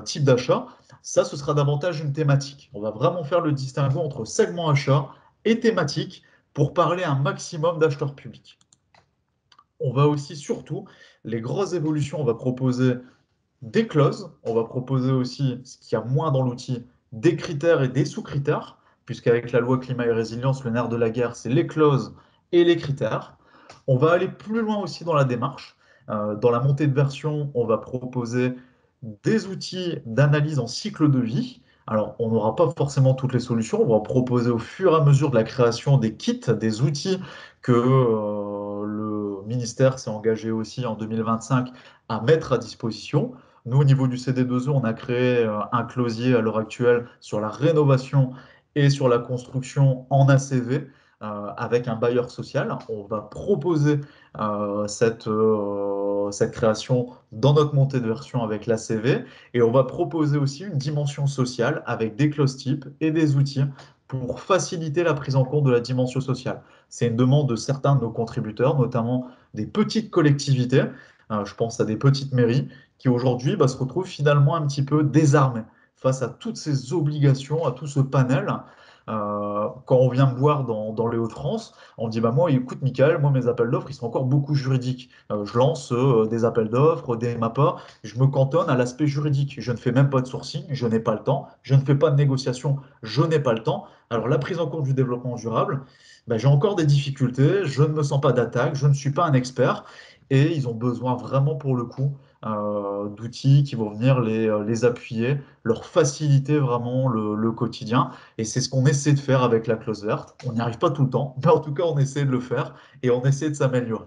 [SPEAKER 3] type d'achat. Ça, ce sera davantage une thématique. On va vraiment faire le distinguo entre segment achat et thématique pour parler à un maximum d'acheteurs publics. On va aussi, surtout, les grosses évolutions, on va proposer des clauses, on va proposer aussi, ce qu'il y a moins dans l'outil, des critères et des sous-critères, puisqu'avec la loi climat et résilience, le nerf de la guerre, c'est les clauses et les critères. On va aller plus loin aussi dans la démarche. Dans la montée de version, on va proposer des outils d'analyse en cycle de vie. Alors, on n'aura pas forcément toutes les solutions. On va proposer au fur et à mesure de la création des kits, des outils que le ministère s'est engagé aussi en 2025 à mettre à disposition. Nous, au niveau du CD2E, on a créé un closier à l'heure actuelle sur la rénovation et sur la construction en ACV avec un bailleur social. On va proposer cette création dans notre montée de version avec l'ACV et on va proposer aussi une dimension sociale avec des clauses types et des outils pour faciliter la prise en compte de la dimension sociale. C'est une demande de certains de nos contributeurs, notamment des petites collectivités, je pense à des petites mairies, qui aujourd'hui se retrouvent finalement un petit peu désarmés face à toutes ces obligations, à tout ce panel. Quand on vient me voir dans les Hauts-de-France, on dit bah moi écoute Michael, moi mes appels d'offres ils sont encore beaucoup juridiques. Je lance des appels d'offres, des MAPA, je me cantonne à l'aspect juridique. Je ne fais même pas de sourcing, je n'ai pas le temps. Je ne fais pas de négociation, je n'ai pas le temps. Alors la prise en compte du développement durable, j'ai encore des difficultés, je ne me sens pas d'attaque, je ne suis pas un expert et ils ont besoin vraiment pour le coup d'outils qui vont venir les appuyer, leur faciliter vraiment le quotidien. Et c'est ce qu'on essaie de faire avec la clause verte. On n'y arrive pas tout le temps, mais en tout cas, on essaie de le faire et on essaie de s'améliorer.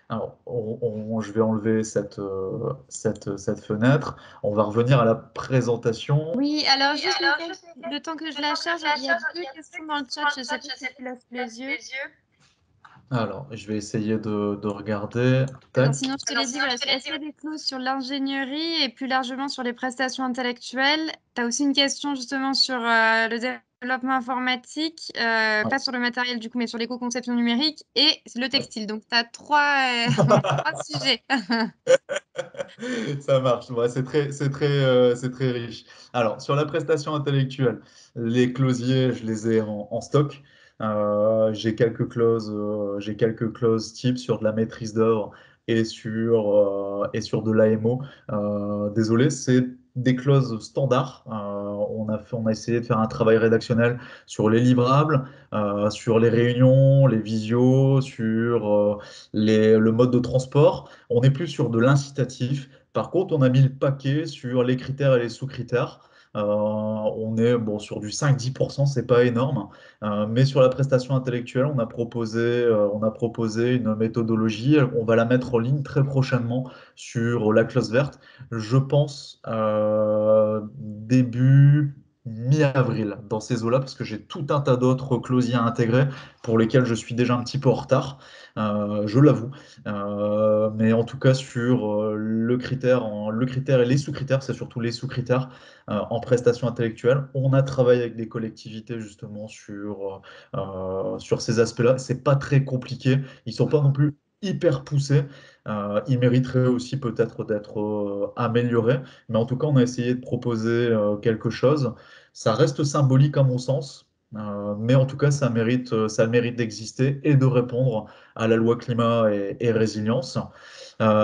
[SPEAKER 3] Alors, je vais enlever cette fenêtre. On va revenir à la présentation.
[SPEAKER 1] Oui, alors juste le temps que je la charge, il y a deux questions dans le chat, je sais pas si tu laisses les yeux.
[SPEAKER 3] Alors, je vais essayer de regarder.
[SPEAKER 1] Alors,
[SPEAKER 3] Tac.
[SPEAKER 1] sinon, je te l'ai dit, voilà, est-ce qu'il y a des clauses sur l'ingénierie et plus largement sur les prestations intellectuelles? Tu as aussi une question justement sur le développement informatique, pas sur le matériel du coup, mais sur l'éco-conception numérique et le textile. Donc, tu as trois sujets.
[SPEAKER 3] Ça marche, ouais, c'est très riche. Alors, sur la prestation intellectuelle, les clausiers, je les ai en stock. J'ai quelques clauses types sur de la maîtrise d'œuvre et sur de l'AMO. Désolé, c'est des clauses standards. On a essayé de faire un travail rédactionnel sur les livrables, sur les réunions, les visios, sur le mode de transport. On est plus sur de l'incitatif. Par contre, on a mis le paquet sur les critères et les sous-critères. On est bon, sur du 5-10%, c'est pas énorme. Mais sur la prestation intellectuelle, on a proposé une méthodologie. On va la mettre en ligne très prochainement sur la clause verte. Je pense début mi-avril dans ces eaux-là, parce que j'ai tout un tas d'autres clausiers à intégrer pour lesquels je suis déjà un petit peu en retard, je l'avoue. Mais en tout cas, sur le critère et les sous-critères, c'est surtout les sous-critères en prestation intellectuelle. On a travaillé avec des collectivités justement sur ces aspects-là. C'est pas très compliqué. Ils sont pas non plus hyper poussés. Ils mériteraient aussi peut-être d'être améliorés. Mais en tout cas, on a essayé de proposer quelque chose. Ça reste symbolique à mon sens. Mais en tout cas, ça a le mérite d'exister et de répondre à la loi climat et résilience.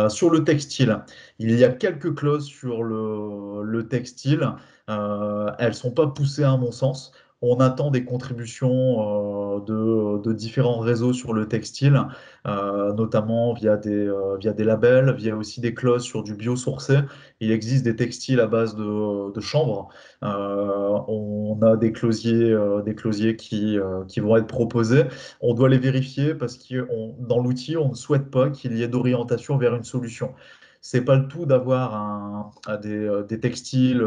[SPEAKER 3] Sur le textile, il y a quelques clauses sur le textile. Elles ne sont pas poussées à mon sens. On attend des contributions de différents réseaux sur le textile, notamment via des labels, via aussi des clauses sur du biosourcé. Il existe des textiles à base de chanvre. On a des closiers qui vont être proposés. On doit les vérifier parce que dans l'outil, on ne souhaite pas qu'il y ait d'orientation vers une solution. C'est pas le tout d'avoir des textiles,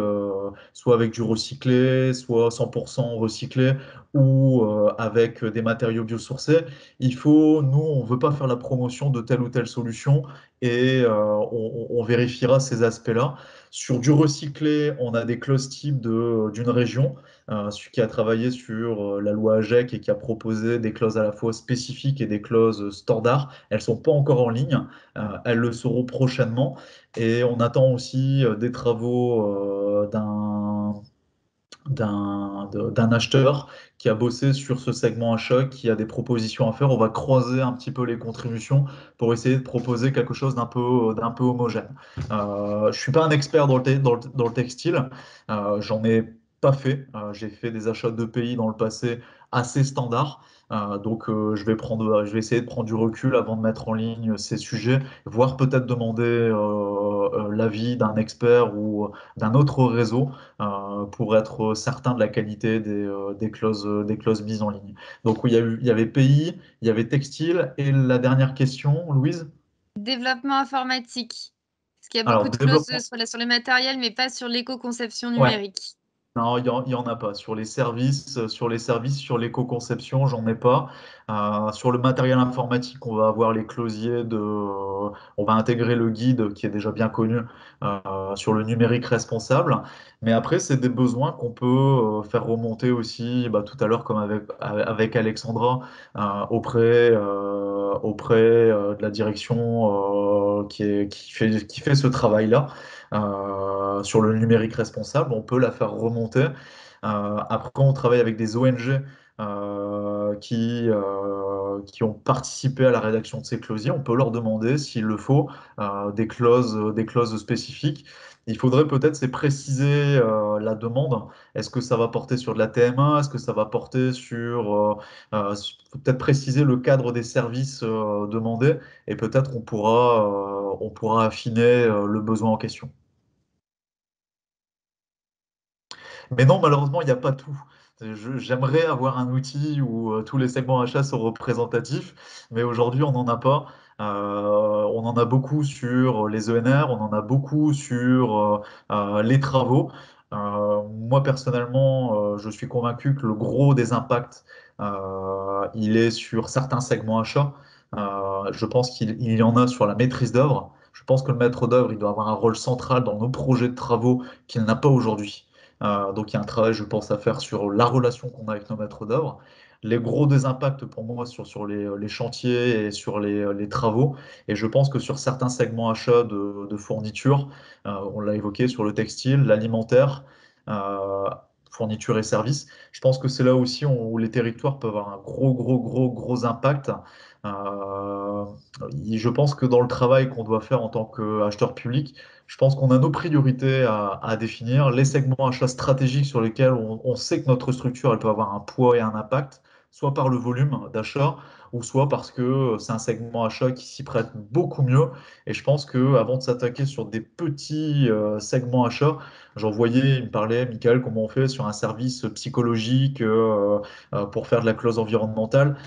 [SPEAKER 3] soit avec du recyclé, soit 100% recyclé, ou avec des matériaux biosourcés. Nous, on ne veut pas faire la promotion de telle ou telle solution et on vérifiera ces aspects-là. Sur du recyclé, on a des clauses types d'une région celui qui a travaillé sur la loi AGEC et qui a proposé des clauses à la fois spécifiques et des clauses standards. Elles ne sont pas encore en ligne, elles le seront prochainement. Et on attend aussi des travaux d'un acheteur qui a bossé sur ce segment achat, qui a des propositions à faire. On va croiser un petit peu les contributions pour essayer de proposer quelque chose d'un peu homogène. Je suis pas un expert dans le textile, j'en ai pas fait. J'ai fait des achats de pays dans le passé assez standards. Je vais essayer de prendre du recul avant de mettre en ligne ces sujets, voire peut-être demander l'avis d'un expert ou d'un autre réseau pour être certain de la qualité des clauses mises en ligne. Donc oui, il y avait pays, il y avait textile, et la dernière question, Louise?
[SPEAKER 1] Développement informatique. Parce qu'il y a beaucoup
[SPEAKER 3] Alors,
[SPEAKER 1] de clauses
[SPEAKER 3] développement,
[SPEAKER 1] sur les matériels, mais pas sur l'éco-conception
[SPEAKER 3] ouais.
[SPEAKER 1] numérique.
[SPEAKER 3] Non, il y en a pas. Sur l'éco-conception, j'en ai pas. Sur le matériel informatique, on va avoir les clausiers on va intégrer le guide qui est déjà bien connu sur le numérique responsable. Mais après, c'est des besoins qu'on peut faire remonter aussi, bah, tout à l'heure, comme avec Alexandra, auprès de la direction qui fait ce travail-là sur le numérique responsable, on peut la faire remonter. Après, on travaille avec des ONG qui ont participé à la rédaction de ces clausiers. On peut leur demander, s'il le faut, des clauses spécifiques. Il faudrait peut-être c'est préciser la demande. Est-ce que ça va porter sur de la TMA? Est-ce que ça va porter faut peut-être préciser le cadre des services demandés, et peut-être on pourra affiner le besoin en question. Mais non, malheureusement, il n'y a pas tout. J'aimerais avoir un outil où tous les segments achats sont représentatifs, mais aujourd'hui, on n'en a pas. On en a beaucoup sur les ENR, on en a beaucoup sur les travaux. Moi, personnellement, je suis convaincu que le gros des impacts, il est sur certains segments achats. Je pense qu'il y en a sur la maîtrise d'œuvre. Je pense que le maître d'œuvre, il doit avoir un rôle central dans nos projets de travaux qu'il n'a pas aujourd'hui. Donc il y a un travail, je pense, à faire sur la relation qu'on a avec nos maîtres d'œuvre. Les gros des impacts pour moi sur les chantiers et sur les travaux. Et je pense que sur certains segments achats de fournitures, on l'a évoqué sur le textile, l'alimentaire, euh, fourniture et services, je pense que c'est là aussi où les territoires peuvent avoir un gros impact. Euh, je pense que dans le travail qu'on doit faire en tant qu'acheteur public, je pense qu'on a nos priorités à définir, les segments achats stratégiques sur lesquels on sait que notre structure elle peut avoir un poids et un impact, soit par le volume d'achat, ou soit parce que c'est un segment achat qui s'y prête beaucoup mieux. Et je pense que avant de s'attaquer sur des petits segments achats, j'en voyais, il me parlait, Michael, comment on fait sur un service psychologique pour faire de la clause environnementale.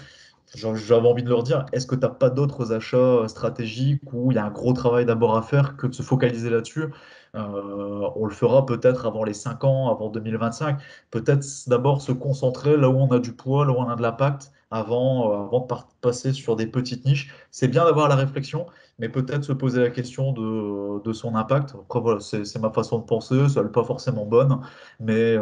[SPEAKER 3] J'avais envie de leur dire, est-ce que tu n'as pas d'autres achats stratégiques où il y a un gros travail d'abord à faire que de se focaliser là-dessus? On le fera peut-être avant les 5 ans, avant 2025. Peut-être d'abord se concentrer là où on a du poids, là où on a de l'impact, avant de passer sur des petites niches. C'est bien d'avoir la réflexion, mais peut-être se poser la question de son impact. Après, voilà, c'est ma façon de penser, ça n'est pas forcément bonne, mais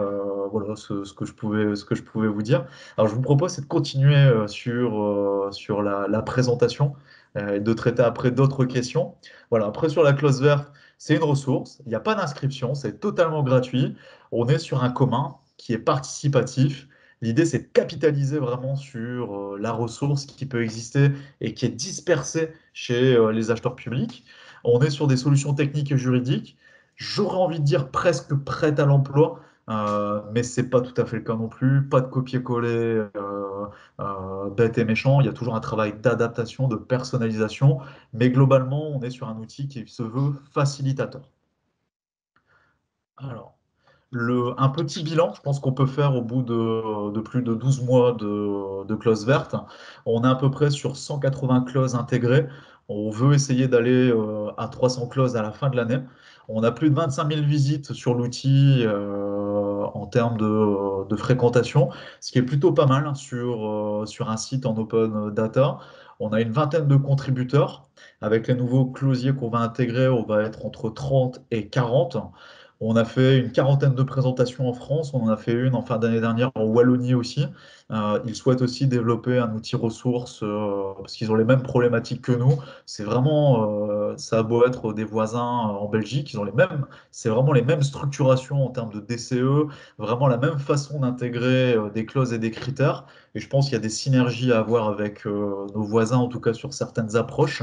[SPEAKER 3] voilà ce que je pouvais vous dire. Alors, je vous propose c'est de continuer sur la présentation et de traiter après d'autres questions. Voilà, après sur la clause verte, c'est une ressource, il n'y a pas d'inscription, c'est totalement gratuit. On est sur un commun qui est participatif. L'idée, c'est de capitaliser vraiment sur la ressource qui peut exister et qui est dispersée chez les acheteurs publics. On est sur des solutions techniques et juridiques. J'aurais envie de dire presque prêtes à l'emploi, mais c'est pas tout à fait le cas non plus. Pas de copier-coller bête et méchant. Il y a toujours un travail d'adaptation, de personnalisation, mais globalement, on est sur un outil qui se veut facilitateur. Alors, un petit bilan, je pense qu'on peut faire au bout de plus de 12 mois de clause verte. On est à peu près sur 180 clauses intégrées. On veut essayer d'aller à 300 clauses à la fin de l'année. On a plus de 25 000 visites sur l'outil en termes de fréquentation, ce qui est plutôt pas mal hein, sur un site en open data. On a une vingtaine de contributeurs. Avec les nouveaux clausiers qu'on va intégrer, on va être entre 30 et 40. On a fait une quarantaine de présentations en France, on en a fait une en fin d'année dernière en Wallonie aussi. Ils souhaitent aussi développer un outil ressource parce qu'ils ont les mêmes problématiques que nous. C'est vraiment, ça a beau être des voisins en Belgique, ils ont les mêmes, c'est vraiment les mêmes structurations en termes de DCE, vraiment la même façon d'intégrer des clauses et des critères. Et je pense qu'il y a des synergies à avoir avec nos voisins, en tout cas sur certaines approches.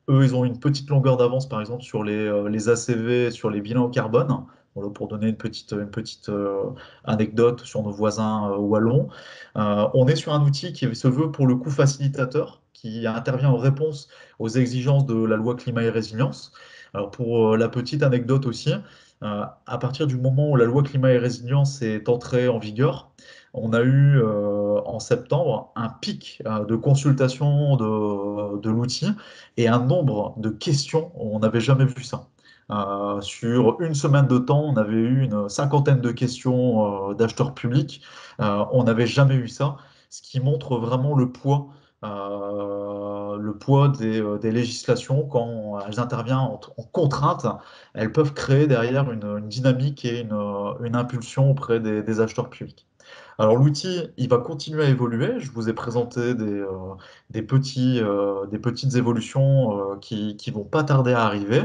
[SPEAKER 3] Eux, ils ont une petite longueur d'avance, par exemple, sur les ACV, sur les bilans carbone. Voilà, pour donner une petite anecdote sur nos voisins wallons. On est sur un outil qui se veut pour le coup facilitateur, qui intervient en réponse aux exigences de la loi climat et résilience. Alors pour la petite anecdote aussi, à partir du moment où la loi climat et résilience est entrée en vigueur, on a eu en septembre un pic de consultation de l'outil et un nombre de questions, on n'avait jamais vu ça. Sur une semaine de temps, on avait eu une cinquantaine de questions d'acheteurs publics. On n'avait jamais eu ça, ce qui montre vraiment le poids des législations quand elles interviennent en contrainte. Elles peuvent créer derrière une dynamique et une impulsion auprès des acheteurs publics. Alors l'outil, il va continuer à évoluer. Je vous ai présenté des petites évolutions qui vont pas tarder à arriver.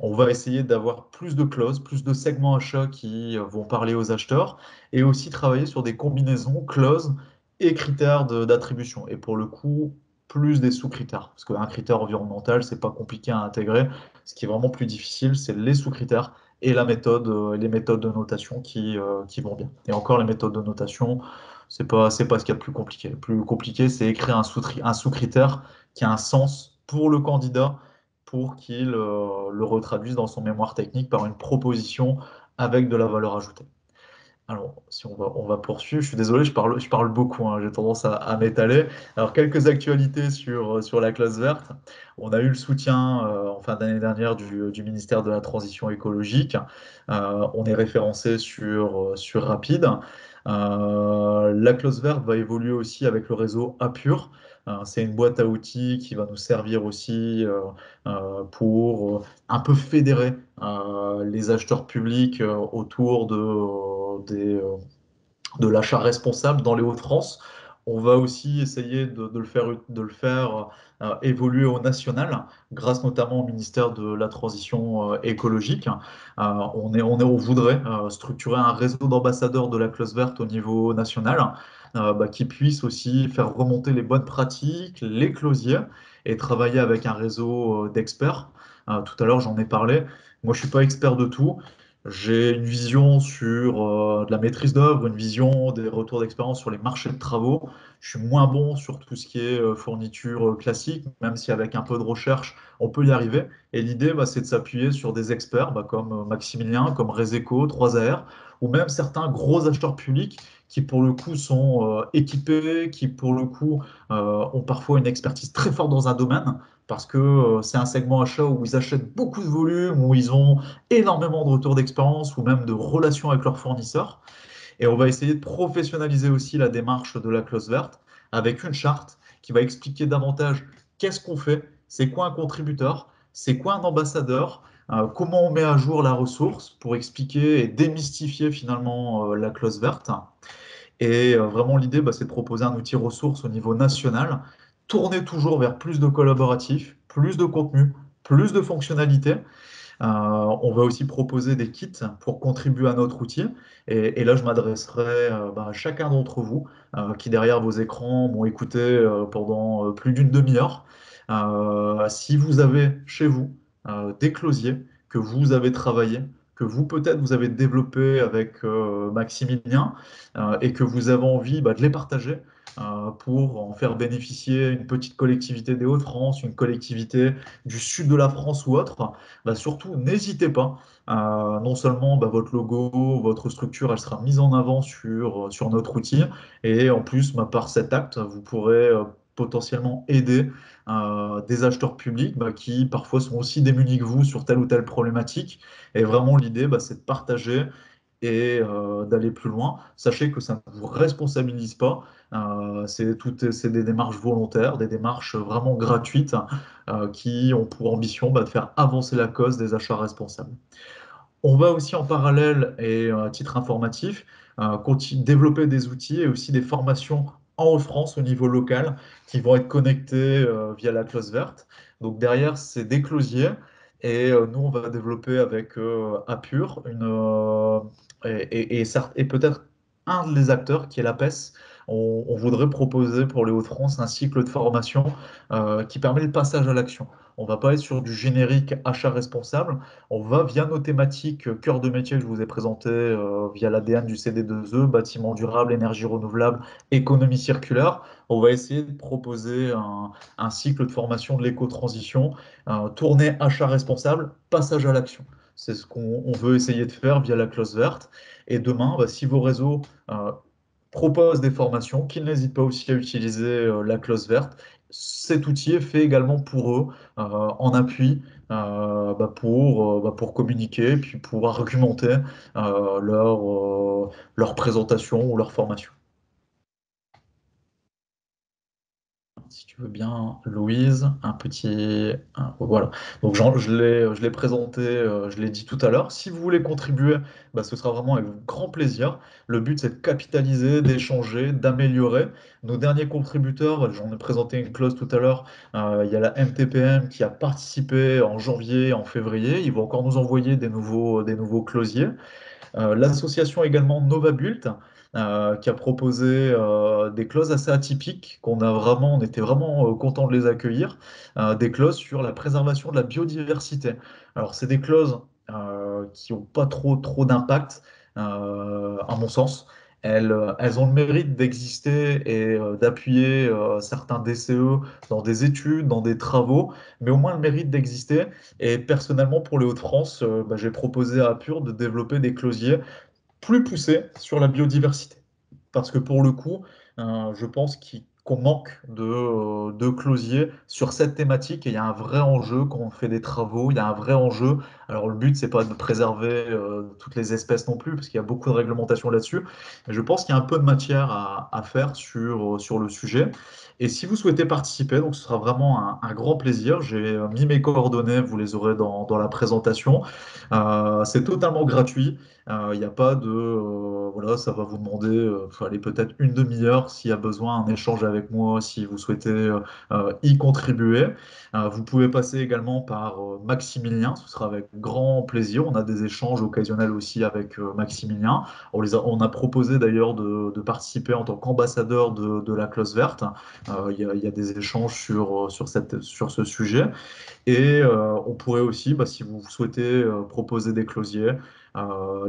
[SPEAKER 3] On va essayer d'avoir plus de clauses, plus de segments achats qui vont parler aux acheteurs et aussi travailler sur des combinaisons clauses et critères d'attribution. Et pour le coup, plus des sous-critères. Parce qu'un critère environnemental, c'est pas compliqué à intégrer. Ce qui est vraiment plus difficile, c'est les sous-critères et les méthodes de notation qui vont bien. Et encore, les méthodes de notation, c'est pas ce qu'il y a de plus compliqué. Le plus compliqué, c'est écrire un sous-critère qui a un sens pour le candidat pour qu'il le retraduise dans son mémoire technique par une proposition avec de la valeur ajoutée. Alors, si on va poursuivre, je suis désolé, je parle beaucoup, hein, j'ai tendance à m'étaler. Alors, quelques actualités sur la classe verte. On a eu le soutien en fin d'année dernière du ministère de la Transition écologique. On est référencé sur Rapide. La clause verte va évoluer aussi avec le réseau Apure. C'est une boîte à outils qui va nous servir aussi pour un peu fédérer les acheteurs publics autour de l'achat responsable dans les Hauts-de-France. On va aussi essayer de le faire évoluer au national, grâce notamment au ministère de la Transition écologique. On voudrait structurer un réseau d'ambassadeurs de la clause verte au niveau national, qui puisse aussi faire remonter les bonnes pratiques, les clausiers, et travailler avec un réseau d'experts. Tout à l'heure, j'en ai parlé. Moi, je ne suis pas expert de tout. J'ai une vision sur de la maîtrise d'œuvre, une vision des retours d'expérience sur les marchés de travaux. Je suis moins bon sur tout ce qui est fourniture classique, même si avec un peu de recherche, on peut y arriver. Et l'idée, c'est de s'appuyer sur des experts comme Maximilien, comme Reseco, 3AR, ou même certains gros acheteurs publics qui, pour le coup, sont équipés, qui, pour le coup, ont parfois une expertise très forte dans un domaine, parce que c'est un segment achat où ils achètent beaucoup de volume, où ils ont énormément de retours d'expérience ou même de relations avec leurs fournisseurs. Et on va essayer de professionnaliser aussi la démarche de la clause verte avec une charte qui va expliquer davantage qu'est-ce qu'on fait, c'est quoi un contributeur, c'est quoi un ambassadeur, comment on met à jour la ressource pour expliquer et démystifier finalement la clause verte. Et vraiment, l'idée, c'est de proposer un outil ressource au niveau national, tourné toujours vers plus de collaboratifs, plus de contenu, plus de fonctionnalités. On va aussi proposer des kits pour contribuer à notre outil. Et là, je m'adresserai à chacun d'entre vous qui, derrière vos écrans, m'ont écouté pendant plus d'une demi-heure. Si vous avez chez vous des closiers que vous avez travaillé, que vous peut-être vous avez développé avec Maximilien et que vous avez envie de les partager pour en faire bénéficier une petite collectivité des Hauts-de-France, une collectivité du sud de la France ou autre, surtout n'hésitez pas. Non seulement votre logo, votre structure, elle sera mise en avant sur notre outil, et en plus, par cet acte, vous pourrez potentiellement aider des acheteurs publics qui parfois sont aussi démunis que vous sur telle ou telle problématique. Et vraiment, l'idée, c'est de partager et d'aller plus loin. Sachez que ça ne vous responsabilise pas. C'est des démarches volontaires, des démarches vraiment gratuites qui ont pour ambition de faire avancer la cause des achats responsables. On va aussi en parallèle et à titre informatif, développer des outils et aussi des formations en Haute-France au niveau local qui vont être connectés via la clause verte. Donc derrière, c'est des closiers et nous, on va développer avec Apure et peut-être un des acteurs qui est l'APES. On voudrait proposer pour les Hauts-de-France un cycle de formation qui permet le passage à l'action. On ne va pas être sur du générique achat responsable. On va via nos thématiques cœur de métier que je vous ai présentées via l'ADN du CD2E, bâtiment durable, énergie renouvelable, économie circulaire. On va essayer de proposer un cycle de formation de l'éco-transition, tournée achat responsable, passage à l'action. C'est ce qu'on veut essayer de faire via la clause verte. Et demain, bah, si vos réseaux proposent des formations, qu'ils n'hésitent pas aussi à utiliser la clause verte. Cet outil est fait également pour eux, en appui pour communiquer, puis pour argumenter leur présentation ou leur formation. Si tu veux bien, Louise, voilà. Donc je l'ai présenté, je l'ai dit tout à l'heure. Si vous voulez contribuer, bah, ce sera vraiment avec grand plaisir. Le but, c'est de capitaliser, d'échanger, d'améliorer. Nos derniers contributeurs, j'en ai présenté une clause tout à l'heure, il y a la MTPM qui a participé en janvier, en février. Ils vont encore nous envoyer des nouveaux clausiers. L'association également Novabult, qui a proposé des clauses assez atypiques, on était vraiment content de les accueillir, des clauses sur la préservation de la biodiversité. Alors, c'est des clauses qui n'ont pas trop d'impact, à mon sens. Elles ont le mérite d'exister et d'appuyer certains DCE dans des études, dans des travaux, mais au moins le mérite d'exister. Et personnellement, pour les Hauts-de-France, bah, j'ai proposé à Apure de développer des closiers plus poussés sur la biodiversité. Parce que pour le coup, je pense qu'on manque de closiers sur cette thématique et il y a un vrai enjeu quand on fait des travaux, il y a un vrai enjeu. Alors le but, c'est pas de préserver toutes les espèces non plus, parce qu'il y a beaucoup de réglementations là-dessus, mais je pense qu'il y a un peu de matière à faire sur le sujet. Et si vous souhaitez participer, donc ce sera vraiment un grand plaisir. J'ai mis mes coordonnées, vous les aurez dans la présentation. C'est totalement gratuit. Il n'y a pas de, voilà, ça va vous demander, allez, peut-être une demi-heure s'il y a besoin, un échange avec moi, si vous souhaitez y contribuer. Vous pouvez passer également par Maximilien, ce sera avec grand plaisir. On a des échanges occasionnels aussi avec Maximilien. On a proposé d'ailleurs de participer en tant qu'ambassadeur de la clause verte. Il y a des échanges sur ce sujet. Et on pourrait aussi, bah, si vous souhaitez proposer des closiers,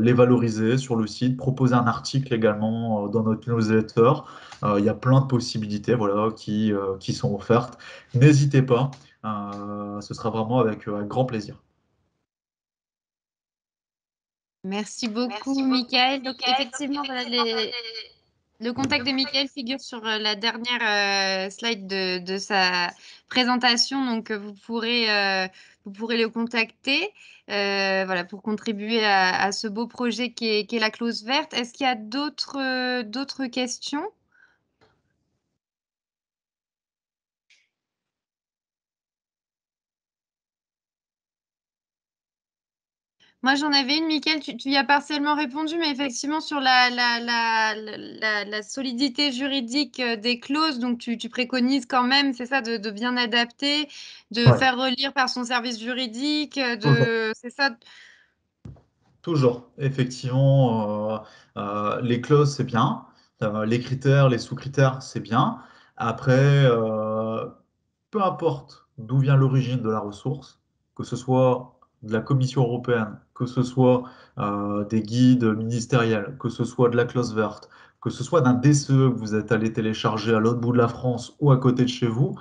[SPEAKER 3] les valoriser sur le site, proposer un article également dans notre newsletter. Il y a plein de possibilités voilà, qui sont offertes. N'hésitez pas, ce sera vraiment avec un grand plaisir.
[SPEAKER 1] Merci beaucoup, Michael. Donc, effectivement, voilà, le contact de Michael figure sur la dernière slide de sa présentation. Donc, vous pourrez le contacter voilà, pour contribuer à ce beau projet qui est la clause verte. Est-ce qu'il y a d'autres questions? Moi, j'en avais une, Mickaël, tu y as partiellement répondu, mais effectivement, sur la solidité juridique des clauses, donc tu préconises quand même, c'est ça, de bien adapter, de
[SPEAKER 3] Ouais,
[SPEAKER 1] faire relire par son service juridique,
[SPEAKER 3] toujours.
[SPEAKER 1] c'est ça.
[SPEAKER 3] Toujours, effectivement, les clauses, c'est bien. Les critères, les sous-critères, c'est bien. Après, peu importe d'où vient l'origine de la ressource, que ce soit de la Commission européenne, que ce soit des guides ministériels, que ce soit de la clause verte, que ce soit d'un DCE que vous êtes allé télécharger à l'autre bout de la France ou à côté de chez vous,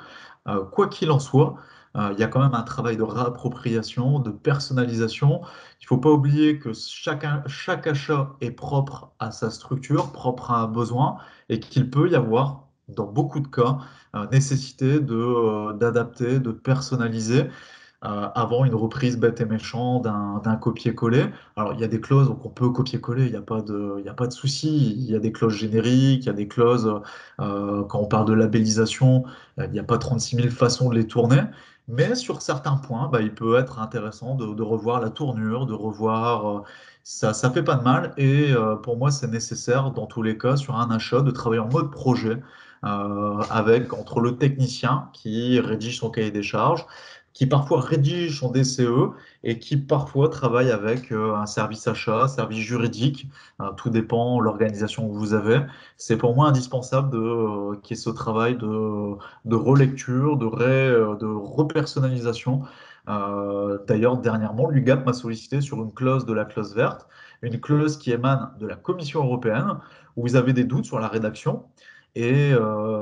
[SPEAKER 3] quoi qu'il en soit, il y a quand même un travail de réappropriation, de personnalisation. Il ne faut pas oublier que chaque achat est propre à sa structure, propre à un besoin, et qu'il peut y avoir, dans beaucoup de cas, nécessité d'adapter, de personnaliser avant une reprise bête et méchant d'un copier-coller. Alors, il y a des clauses, donc on peut copier-coller, il y a pas de souci. Il y a des clauses génériques, il y a des clauses, quand on parle de labellisation, il n'y a pas 36 000 façons de les tourner. Mais sur certains points, bah, il peut être intéressant de revoir la tournure, de revoir. Ça fait pas de mal. Et pour moi, c'est nécessaire, dans tous les cas, sur un achat, de travailler en mode projet, avec entre le technicien qui rédige son cahier des charges, qui parfois rédige son DCE et qui parfois travaille avec un service achat, service juridique. Tout dépend de l'organisation que vous avez. C'est pour moi indispensable qu'il y ait ce travail de relecture, de repersonnalisation. D'ailleurs, dernièrement, l'UGAP m'a sollicité sur une clause de la clause verte, une clause qui émane de la Commission européenne, où vous avez des doutes sur la rédaction. Et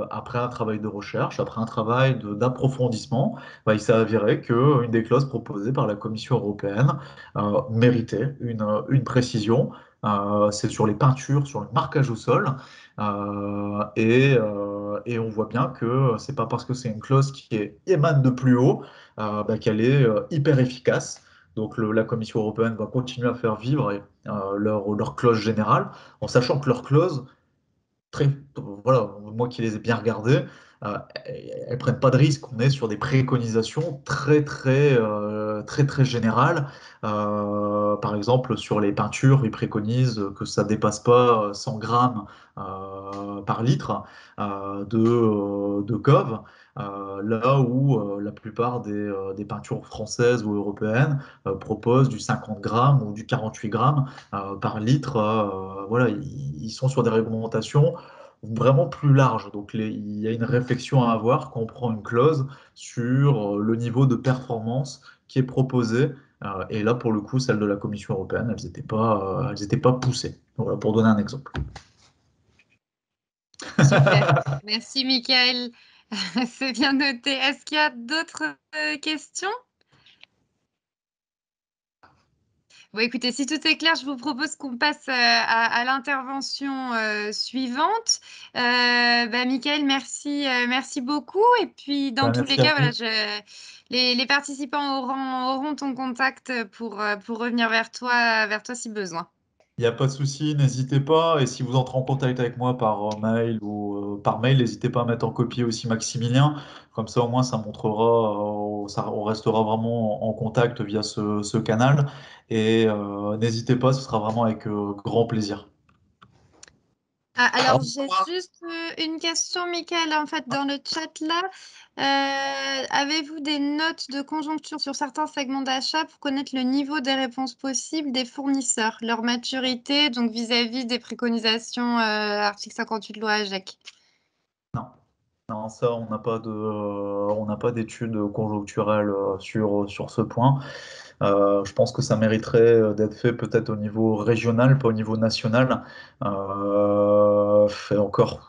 [SPEAKER 3] après un travail de recherche, après un travail d'approfondissement, bah, il s'est avéré qu'une des clauses proposées par la Commission européenne méritait une précision. C'est sur les peintures, sur le marquage au sol. Et on voit bien que c'est pas parce que c'est une clause émane de plus haut bah, qu'elle est hyper efficace. Donc la Commission européenne va continuer à faire vivre leur clause générale, en sachant que leur clause très, voilà, moi qui les ai bien regardées, elles prennent pas de risque. On est sur des préconisations très générales. Par exemple, sur les peintures, ils préconisent que ça dépasse pas 100 grammes par litre de cove. Là où la plupart des peintures françaises ou européennes proposent du 50 grammes ou du 48 grammes par litre. Voilà, ils sont sur des réglementations vraiment plus larges. Donc il y a une réflexion à avoir quand on prend une clause sur le niveau de performance qui est proposé. Et là, pour le coup, celles de la Commission européenne, elles étaient pas poussées. Voilà, pour donner un exemple.
[SPEAKER 1] Super. Merci, Michael. C'est bien noté. Est-ce qu'il y a d'autres questions? Bon, écoutez, si tout est clair, je vous propose qu'on passe à l'intervention suivante. Bah, Michael, merci beaucoup. Et puis, dans
[SPEAKER 3] Ben,
[SPEAKER 1] tous les
[SPEAKER 3] merci à
[SPEAKER 1] cas, voilà,
[SPEAKER 3] vous.
[SPEAKER 1] les participants auront ton contact pour revenir vers toi si besoin.
[SPEAKER 3] Il n'y a pas de souci, n'hésitez pas. Et si vous entrez en contact avec moi par mail ou par mail, n'hésitez pas à mettre en copie aussi Maximilien. Comme ça, au moins, ça montrera, on restera vraiment en contact via ce canal. Et n'hésitez pas, ce sera vraiment avec grand plaisir.
[SPEAKER 1] Ah,
[SPEAKER 3] Au
[SPEAKER 1] alors, j'ai
[SPEAKER 3] revoir.
[SPEAKER 1] juste une question, Michael, en fait, dans le chat là. Avez-vous des notes de conjoncture sur certains segments d'achat pour connaître le niveau des réponses possibles des fournisseurs, leur maturité, donc vis-à-vis des préconisations article 58 loi AGEC?
[SPEAKER 3] Non, non, ça, on n'a pas d'études conjoncturelles sur ce point. Je pense que ça mériterait d'être fait peut-être au niveau régional, pas au niveau national. Et encore,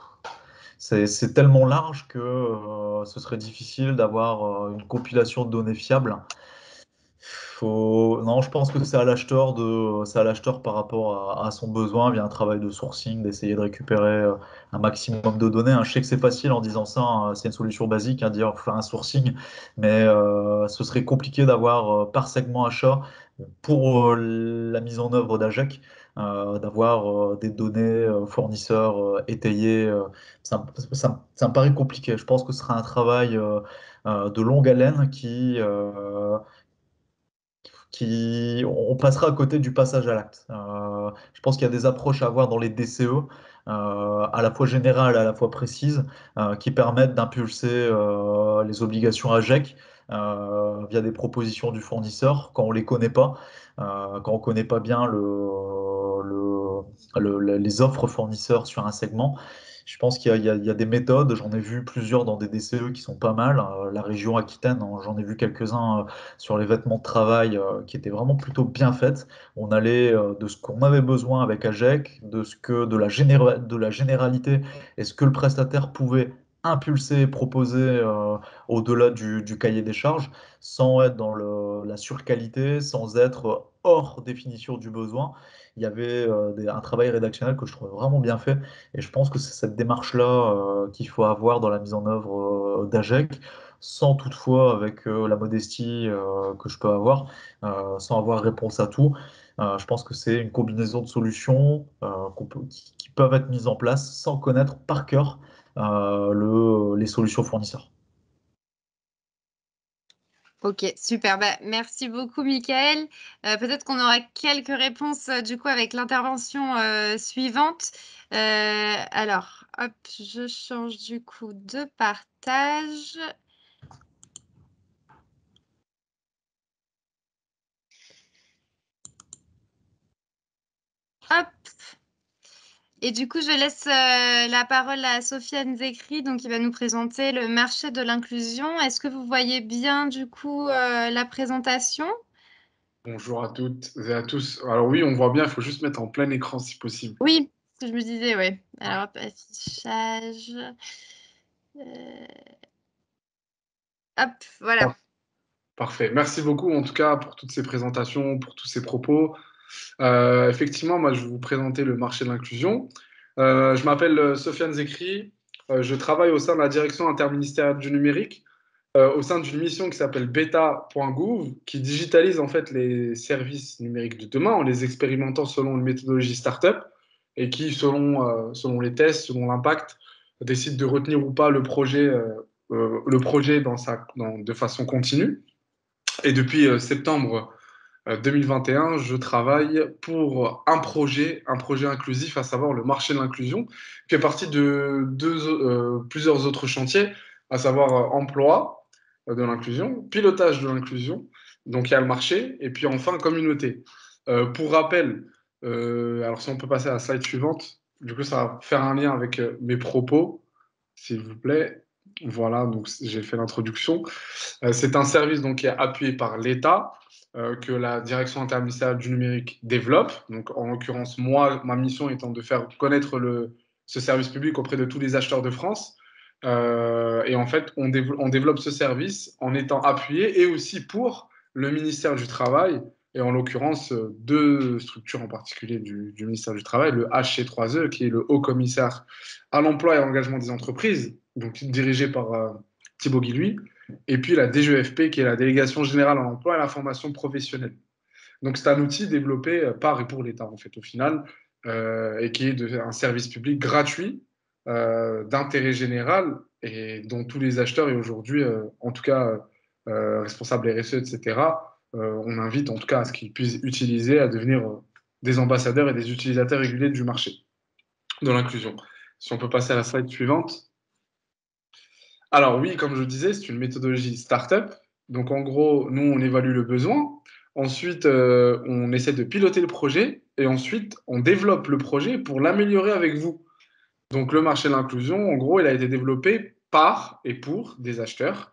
[SPEAKER 3] c'est tellement large que ce serait difficile d'avoir une compilation de données fiables. Non, je pense que c'est à l'acheteur par rapport à son besoin, via un travail de sourcing, d'essayer de récupérer un maximum de données, hein. Je sais que c'est facile en disant ça, hein, c'est une solution basique, à dire faire un sourcing, mais ce serait compliqué d'avoir par segment achat pour la mise en œuvre d'AGEC, d'avoir des données fournisseurs étayées. Ça me paraît compliqué. Je pense que ce sera un travail de longue haleine on passera à côté du passage à l'acte. Je pense qu'il y a des approches à avoir dans les DCE, à la fois générales, à la fois précises, qui permettent d'impulser les obligations AGEC via des propositions du fournisseur quand on les connaît pas, quand on connaît pas bien les offres fournisseurs sur un segment. Je pense qu'il y a des méthodes, j'en ai vu plusieurs dans des DCE qui sont pas mal. La région Aquitaine, hein, j'en ai vu quelques-uns sur les vêtements de travail qui étaient vraiment plutôt bien faites. On allait de ce qu'on avait besoin avec AGEC, de la généralité et ce que le prestataire pouvait impulser, proposer au-delà du cahier des charges, sans être dans la surqualité, sans être hors définition du besoin. Il y avait un travail rédactionnel que je trouvais vraiment bien fait et je pense que c'est cette démarche-là qu'il faut avoir dans la mise en œuvre d'AGEC, sans toutefois, avec la modestie que je peux avoir, sans avoir réponse à tout. Je pense que c'est une combinaison de solutions qui peuvent être mises en place sans connaître par cœur les solutions fournisseurs.
[SPEAKER 1] Ok, super. Bah, merci beaucoup, Michael. Peut-être qu'on aura quelques réponses du coup avec l'intervention suivante. Alors, hop, je change du coup de partage. Hop. Et du coup, je laisse la parole à Sofiane Zekri, donc qui va nous présenter le marché de l'inclusion. Est-ce que vous voyez bien du coup la présentation?
[SPEAKER 4] Bonjour à toutes et à tous. Alors oui, on voit bien, il faut juste mettre en plein écran si possible.
[SPEAKER 1] Oui, ce que je me disais, ouais. Alors, hop, affichage. Euh, Hop, voilà.
[SPEAKER 4] Parfait. Merci beaucoup en tout cas pour toutes ces présentations, pour tous ces propos. Effectivement, moi je vais vous présenter le marché de l'inclusion. Je m'appelle Sofiane Zekri. Je travaille au sein de la direction interministérielle du numérique, au sein d'une mission qui s'appelle beta.gouv, qui digitalise en fait les services numériques de demain en les expérimentant selon une méthodologie startup et qui, selon les tests, selon l'impact, décide de retenir ou pas le projet de façon continue. Et depuis septembre 2021, je travaille pour un projet inclusif, à savoir le marché de l'inclusion, qui fait partie de plusieurs autres chantiers, à savoir emploi de l'inclusion, pilotage de l'inclusion, donc il y a le marché, et puis enfin communauté. Pour rappel, alors si on peut passer à la slide suivante, du coup ça va faire un lien avec mes propos, s'il vous plaît. Voilà, donc j'ai fait l'introduction. C'est un service donc, qui est appuyé par l'État, que la direction interministérielle du numérique développe. Donc, en l'occurrence, moi, ma mission étant de faire connaître ce service public auprès de tous les acheteurs de France. Et en fait, on développe ce service en étant appuyé et aussi pour le ministère du Travail, et en l'occurrence, deux structures en particulier du ministère du Travail, le HC3E, qui est le Haut Commissaire à l'emploi et à l'engagement des entreprises, donc dirigé par Thibaut Guilluy, et puis la DGEFP, qui est la Délégation générale à l'emploi et à la formation professionnelle. Donc, c'est un outil développé par et pour l'État, en fait, au final, et qui est un service public gratuit, d'intérêt général, et dont tous les acheteurs, et aujourd'hui, en tout cas, responsables RSE, etc., on invite en tout cas à ce qu'ils puissent utiliser, à devenir des ambassadeurs et des utilisateurs réguliers du marché de l'inclusion. Si on peut passer à la slide suivante. Alors oui, comme je disais, c'est une méthodologie startup. Donc en gros, nous, on évalue le besoin. Ensuite, on essaie de piloter le projet. Et ensuite, on développe le projet pour l'améliorer avec vous. Donc le marché de l'inclusion, en gros, il a été développé par et pour des acheteurs.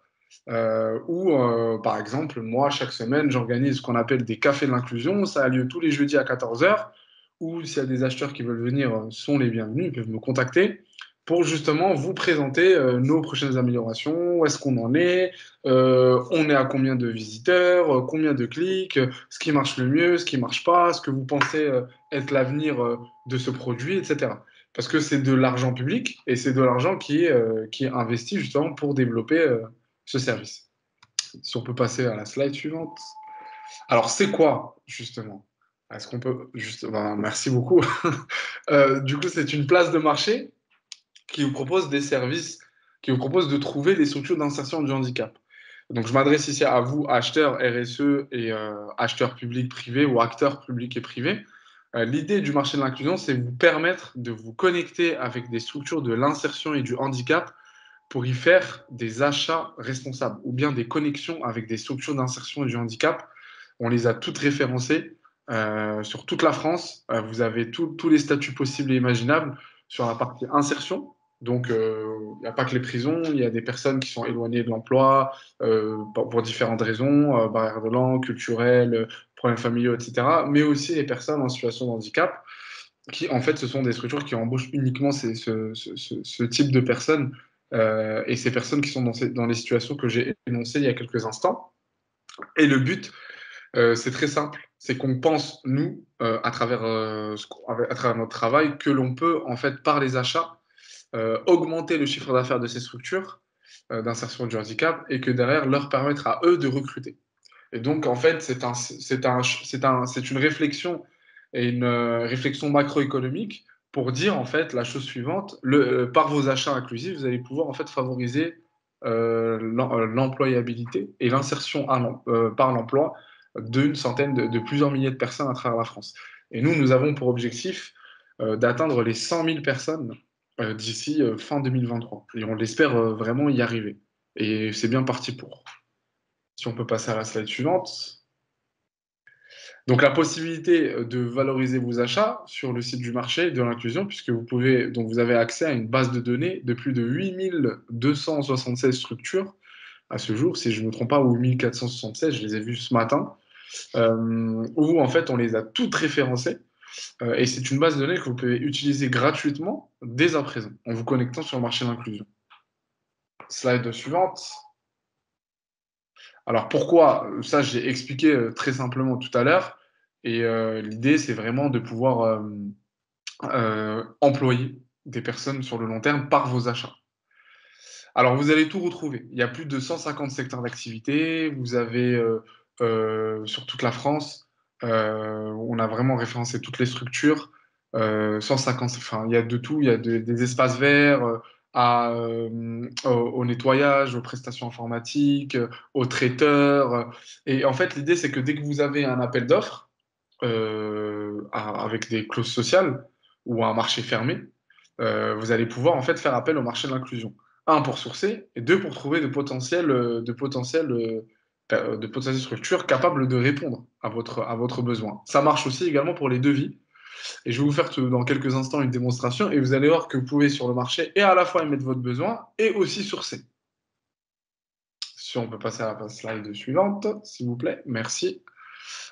[SPEAKER 4] Par exemple, moi, chaque semaine, j'organise ce qu'on appelle des cafés de l'inclusion. Ça a lieu tous les jeudis à 14 heures. Ou s'il y a des acheteurs qui veulent venir, sont les bienvenus, ils peuvent me contacter pour justement vous présenter nos prochaines améliorations, où est-ce qu'on en est, on est à combien de visiteurs, combien de clics, ce qui marche le mieux, ce qui ne marche pas, ce que vous pensez être l'avenir de ce produit, etc. Parce que c'est de l'argent public et c'est de l'argent qui est investi justement pour développer ce service. Si on peut passer à la slide suivante. Alors, c'est quoi justement? Est-ce qu'on peut juste... Ben, merci beaucoup. Du coup, c'est une place de marché qui vous propose des services, qui vous propose de trouver des structures d'insertion du handicap. Donc, je m'adresse ici à vous, acheteurs RSE et acheteurs publics privés ou acteurs publics et privés. L'idée du marché de l'inclusion, c'est vous permettre de vous connecter avec des structures de l'insertion et du handicap pour y faire des achats responsables ou bien des connexions avec des structures d'insertion et du handicap. On les a toutes référencées sur toute la France. Vous avez tous les statuts possibles et imaginables sur la partie insertion. Donc, il n'y a pas que les prisons, il y a des personnes qui sont éloignées de l'emploi pour différentes raisons, barrières de langue, culturelles, problèmes familiaux, etc. Mais aussi les personnes en situation de handicap, qui en fait, ce sont des structures qui embauchent uniquement ce type de personnes et ces personnes qui sont dans les situations que j'ai énoncées il y a quelques instants. Et le but, c'est très simple, c'est qu'on pense, nous, à travers notre travail, que l'on peut, en fait, par les achats, augmenter le chiffre d'affaires de ces structures d'insertion du handicap et que derrière, leur permettre à eux de recruter. Et donc, en fait, c'est une réflexion et une réflexion macroéconomique pour dire, en fait, la chose suivante, par vos achats inclusifs, vous allez pouvoir, en fait, favoriser l'employabilité et l'insertion par l'emploi d'une centaine de plusieurs milliers de personnes à travers la France. Et nous avons pour objectif d'atteindre les 100 000 personnes d'ici fin 2023. Et on l'espère vraiment y arriver. Et c'est bien parti pour. Si on peut passer à la slide suivante. Donc la possibilité de valoriser vos achats sur le site du marché de l'inclusion, puisque vous avez accès à une base de données de plus de 8276 structures à ce jour, si je ne me trompe pas, ou 1476, je les ai vus ce matin, où en fait on les a toutes référencées. Et c'est une base de données que vous pouvez utiliser gratuitement dès à présent, en vous connectant sur le marché de l'inclusion. Slide suivante. Alors pourquoi? Ça, j'ai expliqué très simplement tout à l'heure. Et l'idée, c'est vraiment de pouvoir employer des personnes sur le long terme par vos achats. Alors, vous allez tout retrouver. Il y a plus de 150 secteurs d'activité. Vous avez sur toute la France, on a vraiment référencé toutes les structures. 150, enfin, il y a de tout. Il y a des espaces verts au nettoyage, aux prestations informatiques, aux traiteurs. Et en fait, l'idée, c'est que dès que vous avez un appel d'offres avec des clauses sociales ou un marché fermé, vous allez pouvoir en fait faire appel au marché de l'inclusion. Un, pour sourcer, et deux, pour trouver de potentielles structures capables de répondre à votre besoin. Ça marche aussi également pour les devis. Et je vais vous faire dans quelques instants une démonstration et vous allez voir que vous pouvez sur le marché et à la fois émettre votre besoin et aussi sourcer. Si on peut passer à la slide suivante, s'il vous plaît. Merci.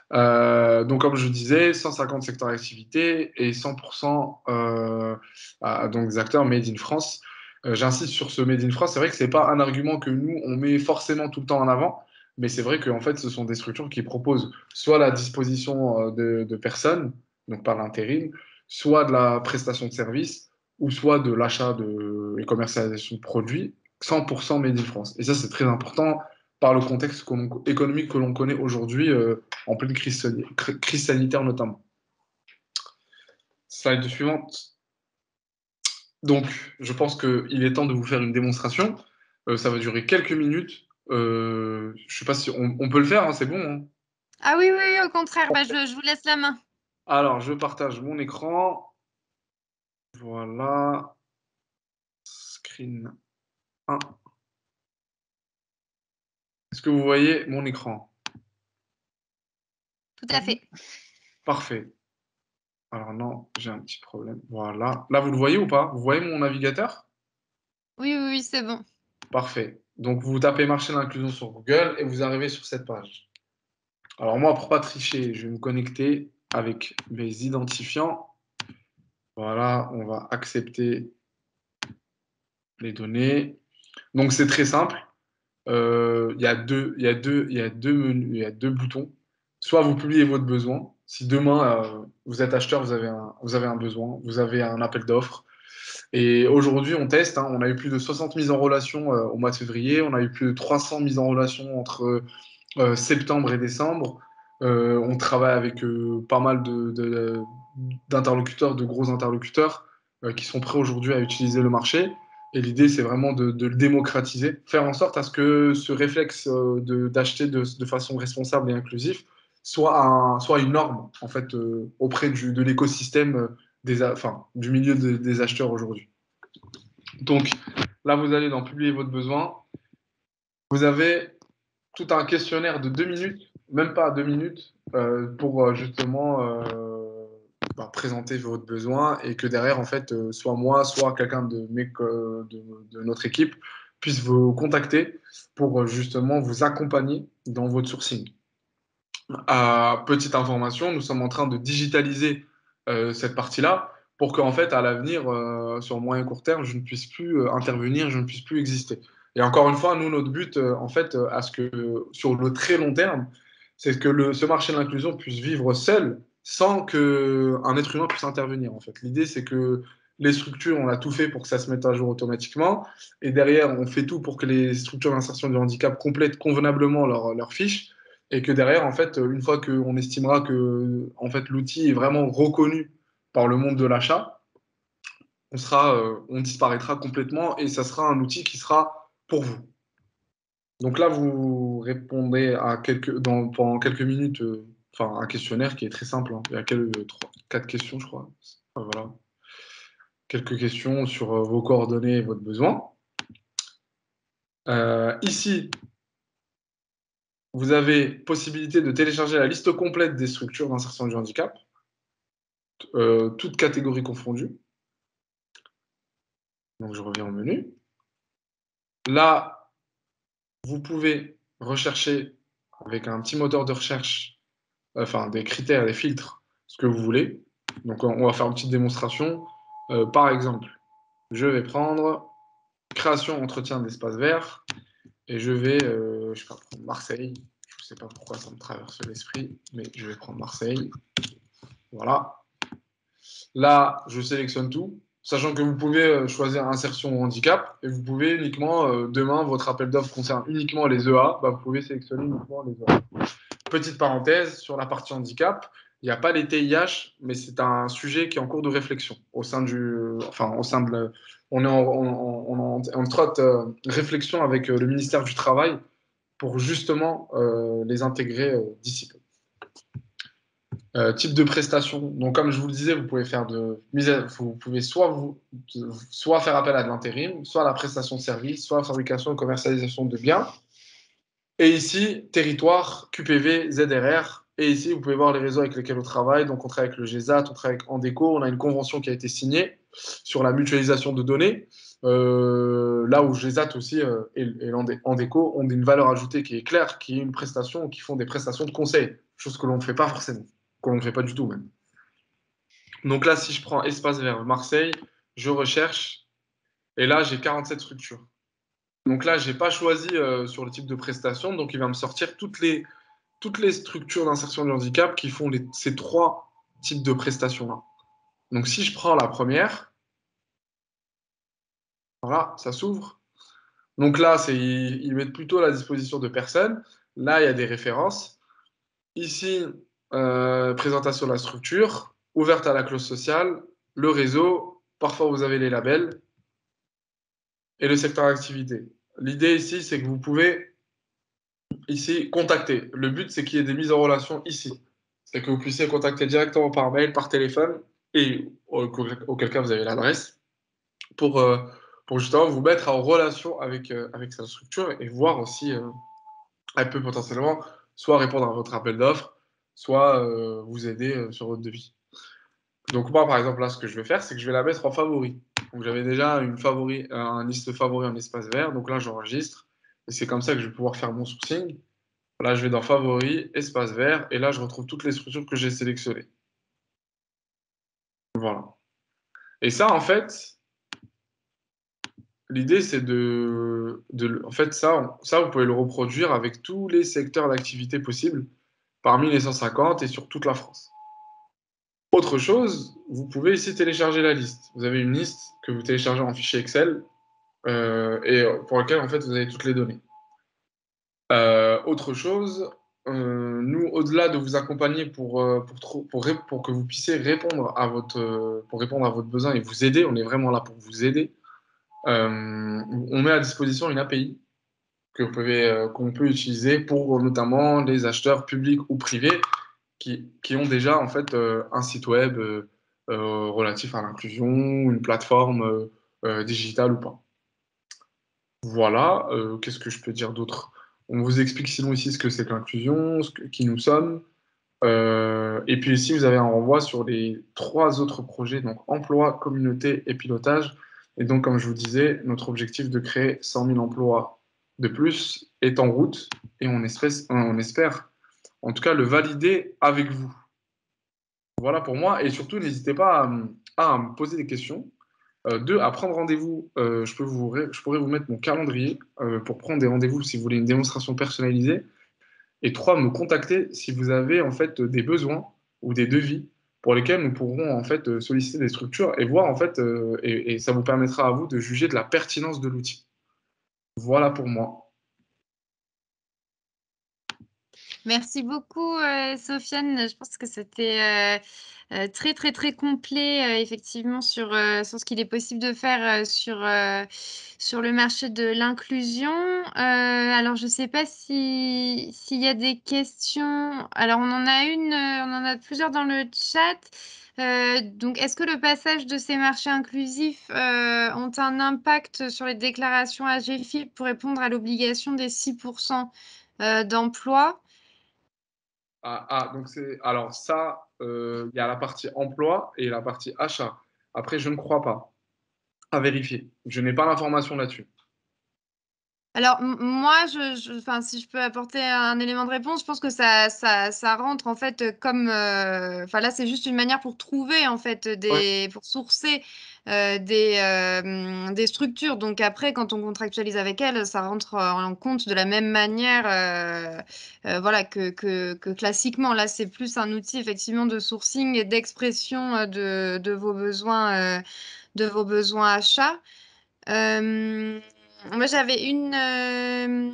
[SPEAKER 4] Donc, comme je disais, 150 secteurs d'activité et 100% donc des acteurs made in France. J'insiste sur ce made in France. C'est vrai que ce n'est pas un argument que nous, on met forcément tout le temps en avant, mais c'est vrai qu'en fait, ce sont des structures qui proposent soit la disposition de personnes, donc par l'intérim, soit de la prestation de services, ou soit de l'achat et commercialisation de produits 100% made in France. Et ça, c'est très important par le contexte économique que l'on connaît aujourd'hui, en pleine crise sanitaire notamment. Slide suivante. Donc, je pense qu'il est temps de vous faire une démonstration. Ça va durer quelques minutes. Je ne sais pas si on peut le faire, hein, c'est bon. Hein.
[SPEAKER 1] Ah oui, oui, au contraire, je vous laisse la main.
[SPEAKER 4] Alors, je partage mon écran. Voilà. Screen 1. Est-ce que vous voyez mon écran?
[SPEAKER 1] Tout à fait.
[SPEAKER 4] Parfait. Alors non, j'ai un petit problème. Voilà. Là, vous le voyez ou pas? Vous voyez mon navigateur?
[SPEAKER 1] Oui, oui, oui, c'est bon.
[SPEAKER 4] Parfait. Donc, vous tapez marché de l'inclusion sur Google et vous arrivez sur cette page. Alors moi, pour ne pas tricher, je vais me connecter avec mes identifiants. Voilà, on va accepter les données. Donc, c'est très simple. Il y a deux menus, il y a deux boutons. Soit vous publiez votre besoin. Si demain, vous êtes acheteur, vous avez un besoin, vous avez un appel d'offres. Et aujourd'hui, on teste. Hein, on a eu plus de 60 mises en relation au mois de février. On a eu plus de 300 mises en relation entre septembre et décembre. On travaille avec pas mal d'interlocuteurs, de gros interlocuteurs qui sont prêts aujourd'hui à utiliser le marché. Et l'idée, c'est vraiment de le démocratiser, faire en sorte à ce que ce réflexe d'acheter de façon responsable et inclusive soit une norme en fait, auprès de l'écosystème du milieu des acheteurs aujourd'hui. Donc là, vous allez dans publier votre besoin. Vous avez tout un questionnaire de 2 minutes, même pas 2 minutes, pour justement présenter votre besoin et que derrière, en fait, soit moi, soit quelqu'un de notre équipe puisse vous contacter pour justement vous accompagner dans votre sourcing. Petite information, nous sommes en train de digitaliser cette partie-là pour qu'en fait, à l'avenir, sur moyen court terme, je ne puisse plus intervenir, je ne puisse plus exister. Et encore une fois, nous, notre but, en fait, à ce que sur le très long terme, c'est que ce marché de l'inclusion puisse vivre seul sans qu'un être humain puisse intervenir. En fait, l'idée, c'est que les structures, on a tout fait pour que ça se mette à jour automatiquement. Et derrière, on fait tout pour que les structures d'insertion du handicap complètent convenablement leurs fiches. Et que derrière, en fait, une fois qu'on estimera que en fait, l'outil est vraiment reconnu par le monde de l'achat, on disparaîtra complètement et ça sera un outil qui sera pour vous. Donc là, vous répondez à pendant quelques minutes, enfin, un questionnaire qui est très simple, hein. Il y a 4 questions, je crois. Enfin, voilà. Quelques questions sur vos coordonnées et votre besoin. Ici, vous avez possibilité de télécharger la liste complète des structures d'insertion du handicap, toutes catégories confondues. Donc, je reviens au menu. Là, vous pouvez rechercher avec un petit moteur de recherche, enfin des critères, des filtres, ce que vous voulez. Donc, on va faire une petite démonstration. Par exemple, je vais prendre création, entretien d'espace vert et je vais, je sais pas, prendre Marseille. Je ne sais pas pourquoi ça me traverse l'esprit, mais je vais prendre Marseille. Voilà. Là, je sélectionne tout, sachant que vous pouvez choisir insertion ou handicap, et vous pouvez uniquement, demain, votre appel d'offres concerne uniquement les EA, bah, vous pouvez sélectionner uniquement les EA. Petite parenthèse, sur la partie handicap, il n'y a pas les TIH, mais c'est un sujet qui est en cours de réflexion au sein de on est en étroite réflexion avec le ministère du Travail pour justement les intégrer d'ici peu. Type de prestation. Donc, comme je vous le disais, vous pouvez faire vous pouvez soit faire appel à de l'intérim, soit à la prestation de service, soit à la fabrication et commercialisation de biens. Et ici, territoire, QPV, ZRR. Et ici, vous pouvez voir les réseaux avec lesquels on travaille. Donc, on travaille avec le GESAT, on travaille avec Andeco. On a une convention qui a été signée sur la mutualisation de données. Là où GESAT aussi et Andeco ont une valeur ajoutée qui est claire, qui est une prestation, qui font des prestations de conseil, chose que l'on ne fait pas forcément, qu'on ne fait pas du tout même. Donc là, si je prends espace vert Marseille, je recherche, et là, j'ai 47 structures. Donc là, je n'ai pas choisi sur le type de prestation, donc il va me sortir toutes les structures d'insertion du handicap qui font ces 3 types de prestations-là. Donc si je prends la première, voilà, ça s'ouvre. Donc là, ils mettent plutôt à la disposition de personnes. Là, il y a des références. Ici, présentation de la structure, ouverte à la clause sociale, le réseau, parfois vous avez les labels, et le secteur d'activité. L'idée ici, c'est que vous pouvez ici contacter. Le but, c'est qu'il y ait des mises en relation ici. C'est que vous puissiez contacter directement par mail, par téléphone, et auquel cas vous avez l'adresse, pour, pour justement vous mettre en relation avec sa structure et voir aussi, elle peut potentiellement soit répondre à votre appel d'offres, soit vous aider sur votre devis. Donc moi, par exemple, là, ce que je vais faire, c'est que je vais la mettre en favori. Donc j'avais déjà un liste favori en espace vert, donc là, j'enregistre, et c'est comme ça que je vais pouvoir faire mon sourcing. Là, je vais dans Favoris, espace vert, et là, je retrouve toutes les structures que j'ai sélectionnées. Voilà. Et ça, en fait, l'idée, c'est en fait, ça, vous pouvez le reproduire avec tous les secteurs d'activité possibles, parmi les 150 et sur toute la France. Autre chose, vous pouvez ici télécharger la liste. Vous avez une liste que vous téléchargez en fichier Excel, et pour laquelle, en fait, vous avez toutes les données. Autre chose, nous, au-delà de vous accompagner pour que vous puissiez répondre à votre besoin et vous aider, on est vraiment là pour vous aider. On met à disposition une API qu'on peut utiliser pour notamment les acheteurs publics ou privés qui ont déjà en fait un site web relatif à l'inclusion, une plateforme digitale ou pas. Voilà, qu'est-ce que je peux dire d'autre? On vous explique sinon ici ce que c'est que l'inclusion, qui nous sommes. Et puis ici, vous avez un renvoi sur les 3 autres projets, donc emploi, communauté et pilotage. Et donc, comme je vous disais, notre objectif de créer 100 000 emplois de plus est en route et on espère en tout cas le valider avec vous. Voilà pour moi. Et surtout, n'hésitez pas à me poser des questions. 2, à prendre rendez-vous. Je pourrais vous mettre mon calendrier pour prendre des rendez-vous si vous voulez une démonstration personnalisée. Et 3, me contacter si vous avez en fait des besoins ou des devis pour lesquels nous pourrons en fait solliciter des structures et voir en fait et ça vous permettra à vous de juger de la pertinence de l'outil. Voilà pour moi.
[SPEAKER 1] Merci beaucoup, Sofiane. Je pense que c'était très, très, très complet, effectivement, sur ce qu'il est possible de faire sur le marché de l'inclusion. Alors, je ne sais pas s'il y a des questions. Alors, on en a on en a plusieurs dans le chat. Donc, est-ce que le passage de ces marchés inclusifs ont un impact sur les déclarations AGFiP pour répondre à l'obligation des 6% d'emploi?
[SPEAKER 4] Donc alors ça, il y a la partie emploi et la partie achat. Après, je ne crois pas. À vérifier. Je n'ai pas l'information là-dessus.
[SPEAKER 1] Alors, moi, enfin, si je peux apporter un élément de réponse, je pense que ça rentre en fait comme. Enfin, là, c'est juste une manière pour trouver en fait
[SPEAKER 4] Ouais.
[SPEAKER 1] pour sourcer des structures. Donc après, quand on contractualise avec elles, ça rentre en compte de la même manière, voilà, que classiquement. Là, c'est plus un outil effectivement de sourcing et d'expression de vos besoins achats. Moi, j'avais une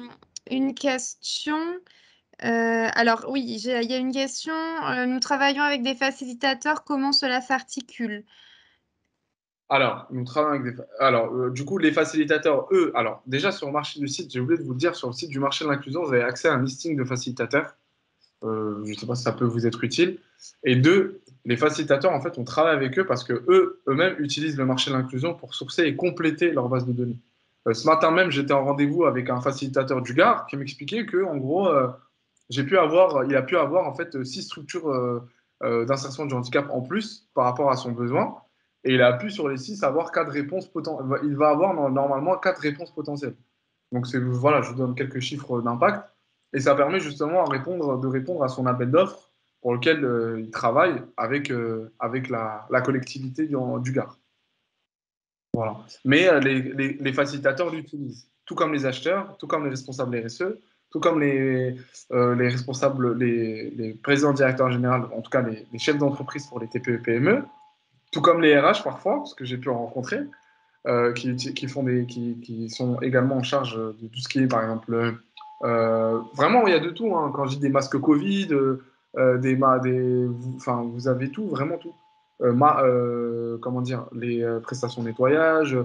[SPEAKER 1] question. Alors, oui, il y a une question. Nous travaillons avec des facilitateurs. Comment cela s'articule?
[SPEAKER 4] Alors, nous travaillons avec Alors, du coup, les facilitateurs, eux, alors, déjà sur le marché du site, j'ai oublié de vous le dire, sur le site du marché de l'inclusion, vous avez accès à un listing de facilitateurs. Je ne sais pas si ça peut vous être utile. Et deux, les facilitateurs, en fait, on travaille avec eux parce que eux-mêmes utilisent le marché de l'inclusion pour sourcer et compléter leur base de données. Ce matin même, j'étais en rendez-vous avec un facilitateur du Gard qui m'expliquait que, en gros, il a pu avoir en fait 6 structures d'insertion du handicap en plus par rapport à son besoin. Et il a pu sur les 6 avoir 4 réponses potentielles. Il va avoir normalement 4 réponses potentielles. Donc voilà, je vous donne quelques chiffres d'impact. Et ça permet justement de répondre à son appel d'offres pour lequel il travaille avec la collectivité du Gard. Voilà. Mais les facilitateurs l'utilisent, tout comme les acheteurs, tout comme les responsables RSE, tout comme les responsables, les présidents directeurs généraux, en tout cas les chefs d'entreprise pour les TPE PME, tout comme les RH parfois, parce que j'ai pu en rencontrer, qui sont également en charge de tout ce qui est, par exemple, vraiment, il y a de tout. Hein. Quand je dis des masques Covid, enfin, vous avez tout, vraiment tout. Comment dire, les prestations de nettoyage,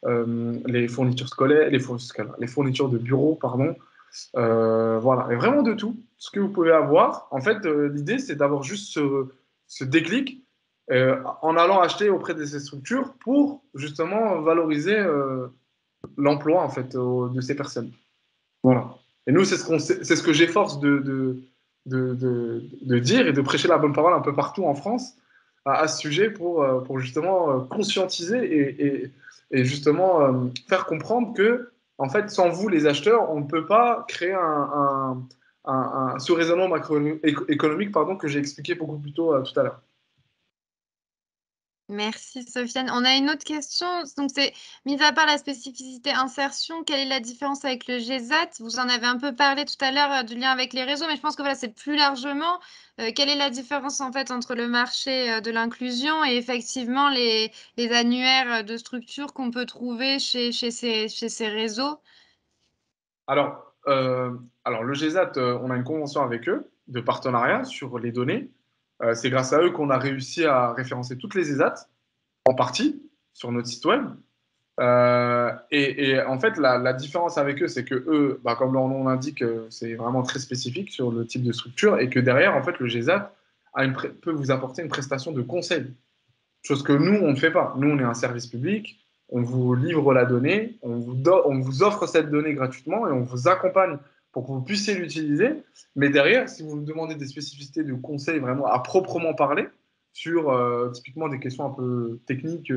[SPEAKER 4] les fournitures scolaires, les fournitures de bureau, pardon. Voilà, et vraiment de tout. Ce que vous pouvez avoir, en fait, l'idée, c'est d'avoir juste ce déclic en allant acheter auprès de ces structures pour justement valoriser l'emploi en fait de ces personnes. Voilà. Et nous, c'est ce que j'efforce de dire et de prêcher la bonne parole un peu partout en France à ce sujet pour justement conscientiser et justement faire comprendre que, en fait, sans vous, les acheteurs, on ne peut pas créer ce raisonnement macroéconomique pardon, que j'ai expliqué beaucoup plus tôt tout à l'heure.
[SPEAKER 1] Merci, Sofiane. On a une autre question. Donc, c'est, mis à part la spécificité insertion, quelle est la différence avec le GESAT? Vous en avez un peu parlé tout à l'heure du lien avec les réseaux, mais je pense que voilà, c'est plus largement, quelle est la différence en fait entre le marché de l'inclusion et effectivement les annuaires de structures qu'on peut trouver chez ces réseaux?
[SPEAKER 4] Alors, le GESAT, on a une convention avec eux de partenariat sur les données. C'est grâce à eux qu'on a réussi à référencer toutes les ESAT, en partie, sur notre site web. Et en fait, la différence avec eux, c'est que eux, bah, comme leur nom l'indique, c'est vraiment très spécifique sur le type de structure et que derrière, en fait, le GESAT peut vous apporter une prestation de conseil. Chose que nous, on ne fait pas. Nous, on est un service public, on vous livre la donnée, on vous offre cette donnée gratuitement et on vous accompagne pour que vous puissiez l'utiliser. Mais derrière, si vous nous demandez des spécificités de conseils vraiment à proprement parler, sur typiquement des questions un peu techniques,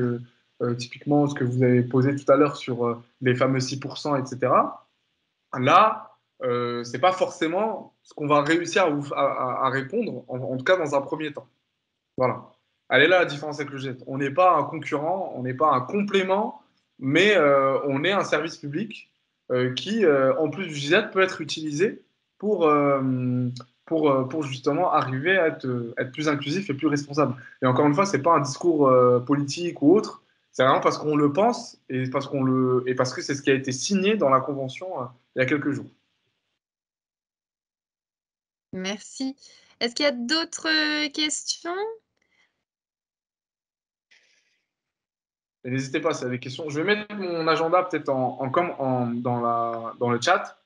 [SPEAKER 4] typiquement ce que vous avez posé tout à l'heure sur les fameux 6%, etc., là, ce n'est pas forcément ce qu'on va réussir à répondre, en tout cas dans un premier temps. Voilà. Elle est là la différence avec le GET. On n'est pas un concurrent, on n'est pas un complément, mais on est un service public qui, en plus du GET, peut être utilisé pour, pour justement arriver à être plus inclusif et plus responsable. Et encore une fois, ce n'est pas un discours politique ou autre, c'est vraiment parce qu'on le pense et parce que c'est ce qui a été signé dans la Convention il y a quelques jours.
[SPEAKER 1] Merci. Est-ce qu'il y a d'autres questions?
[SPEAKER 4] Et n'hésitez pas, s'il y a des questions. Je vais mettre mon agenda peut-être dans le chat,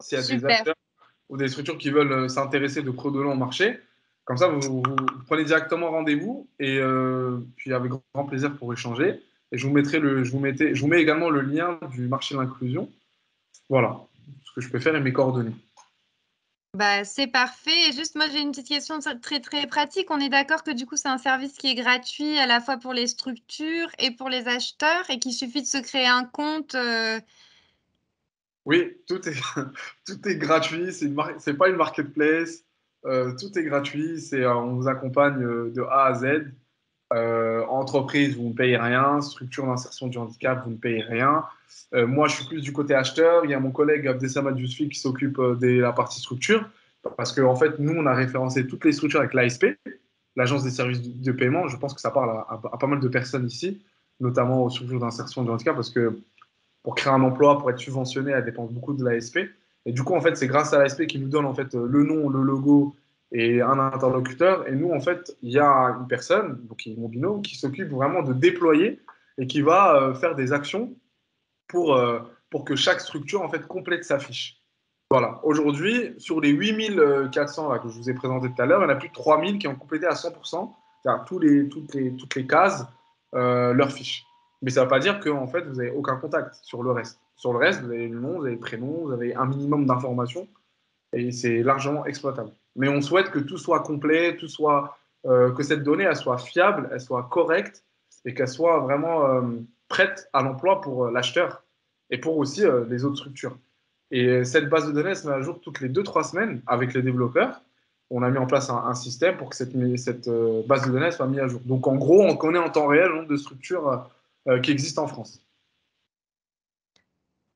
[SPEAKER 4] s'il y a des
[SPEAKER 1] Super.
[SPEAKER 4] acheteurs ou des structures qui veulent s'intéresser de près ou de loin au marché. Comme ça, vous prenez directement rendez-vous et puis avec grand plaisir pour échanger. Et je vous mets également le lien du marché de l'inclusion. Voilà ce que je peux faire et mes coordonnées.
[SPEAKER 1] Bah, c'est parfait. Et juste, moi, j'ai une petite question très, très pratique. On est d'accord que du coup, c'est un service qui est gratuit à la fois pour les structures et pour les acheteurs et qu'il suffit de se créer un compte.
[SPEAKER 4] Oui, tout est gratuit. C'est pas une marketplace. Tout est gratuit. On vous accompagne de A à Z. Entreprise, vous ne payez rien. Structure d'insertion du handicap, vous ne payez rien. Moi, je suis plus du côté acheteur. Il y a mon collègue Abdessamad Yousfi qui s'occupe de la partie structure. Parce qu'en fait, nous, on a référencé toutes les structures avec l'ASP, l'Agence des services de paiement. Je pense que ça parle à pas mal de personnes ici, notamment aux structures d'insertion du handicap, parce que pour créer un emploi, pour être subventionné, elle dépend beaucoup de l'ASP. Et du coup, en fait, c'est grâce à l'ASP qui nous donne en fait le nom, le logo et un interlocuteur. Et nous, en fait, il y a une personne, donc qui est mon binôme, qui s'occupe vraiment de déployer et qui va faire des actions pour que chaque structure en fait complète sa fiche. Voilà. Aujourd'hui, sur les 8400 là, que je vous ai présenté tout à l'heure, il y en a plus de 3000 qui ont complété à 100%, c'est-à-dire toutes les cases, leur fiche. Mais ça ne veut pas dire qu'en fait, vous n'avez aucun contact sur le reste. Sur le reste, vous avez le nom, vous avez le prénom, vous avez un minimum d'informations et c'est largement exploitable. Mais on souhaite que tout soit complet, que cette donnée elle soit fiable, elle soit correcte et qu'elle soit vraiment prête à l'emploi pour l'acheteur et pour aussi les autres structures. Et cette base de données se met à jour toutes les 2-3 semaines avec les développeurs. On a mis en place un système pour que cette base de données soit mise à jour. Donc en gros, on connaît en temps réel le nombre de structures qui existent en France.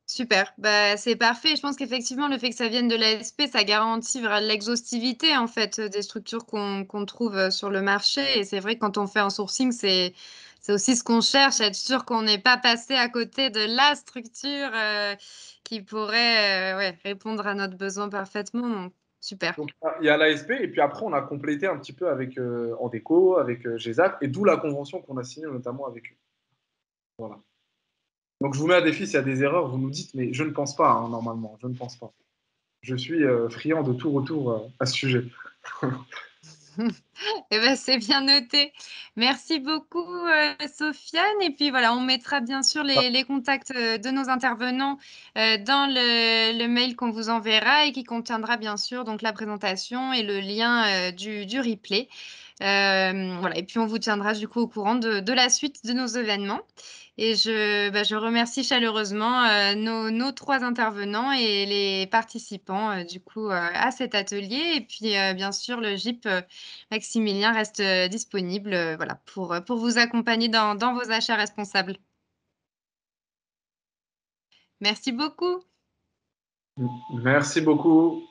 [SPEAKER 1] Super, bah, c'est parfait. Je pense qu'effectivement, le fait que ça vienne de l'ASP, ça garantit l'exhaustivité en fait des structures qu'on trouve sur le marché. Et c'est vrai que quand on fait un sourcing, c'est aussi ce qu'on cherche, être sûr qu'on n'est pas passé à côté de la structure qui pourrait ouais, répondre à notre besoin parfaitement. Donc, super.
[SPEAKER 4] Donc il y a l'ASP et puis après on a complété un petit peu avec Andeco, avec GESAP et d'où la convention qu'on a signée notamment avec eux. Voilà. Donc je vous mets à défi s'il y a des erreurs, vous nous dites, mais je ne pense pas hein, normalement, je ne pense pas. Je suis friand de tout retour à ce sujet.
[SPEAKER 1] Eh ben, c'est bien noté. Merci beaucoup, Sofiane. Et puis voilà, on mettra bien sûr les contacts de nos intervenants dans le mail qu'on vous enverra et qui contiendra bien sûr donc la présentation et le lien du replay. Voilà. Et puis on vous tiendra du coup au courant de la suite de nos événements. Et je remercie chaleureusement nos 3 intervenants et les participants du coup à cet atelier. Et puis bien sûr, le GIP Maximilien reste disponible voilà, pour vous accompagner dans vos achats responsables. Merci beaucoup.
[SPEAKER 4] Merci beaucoup.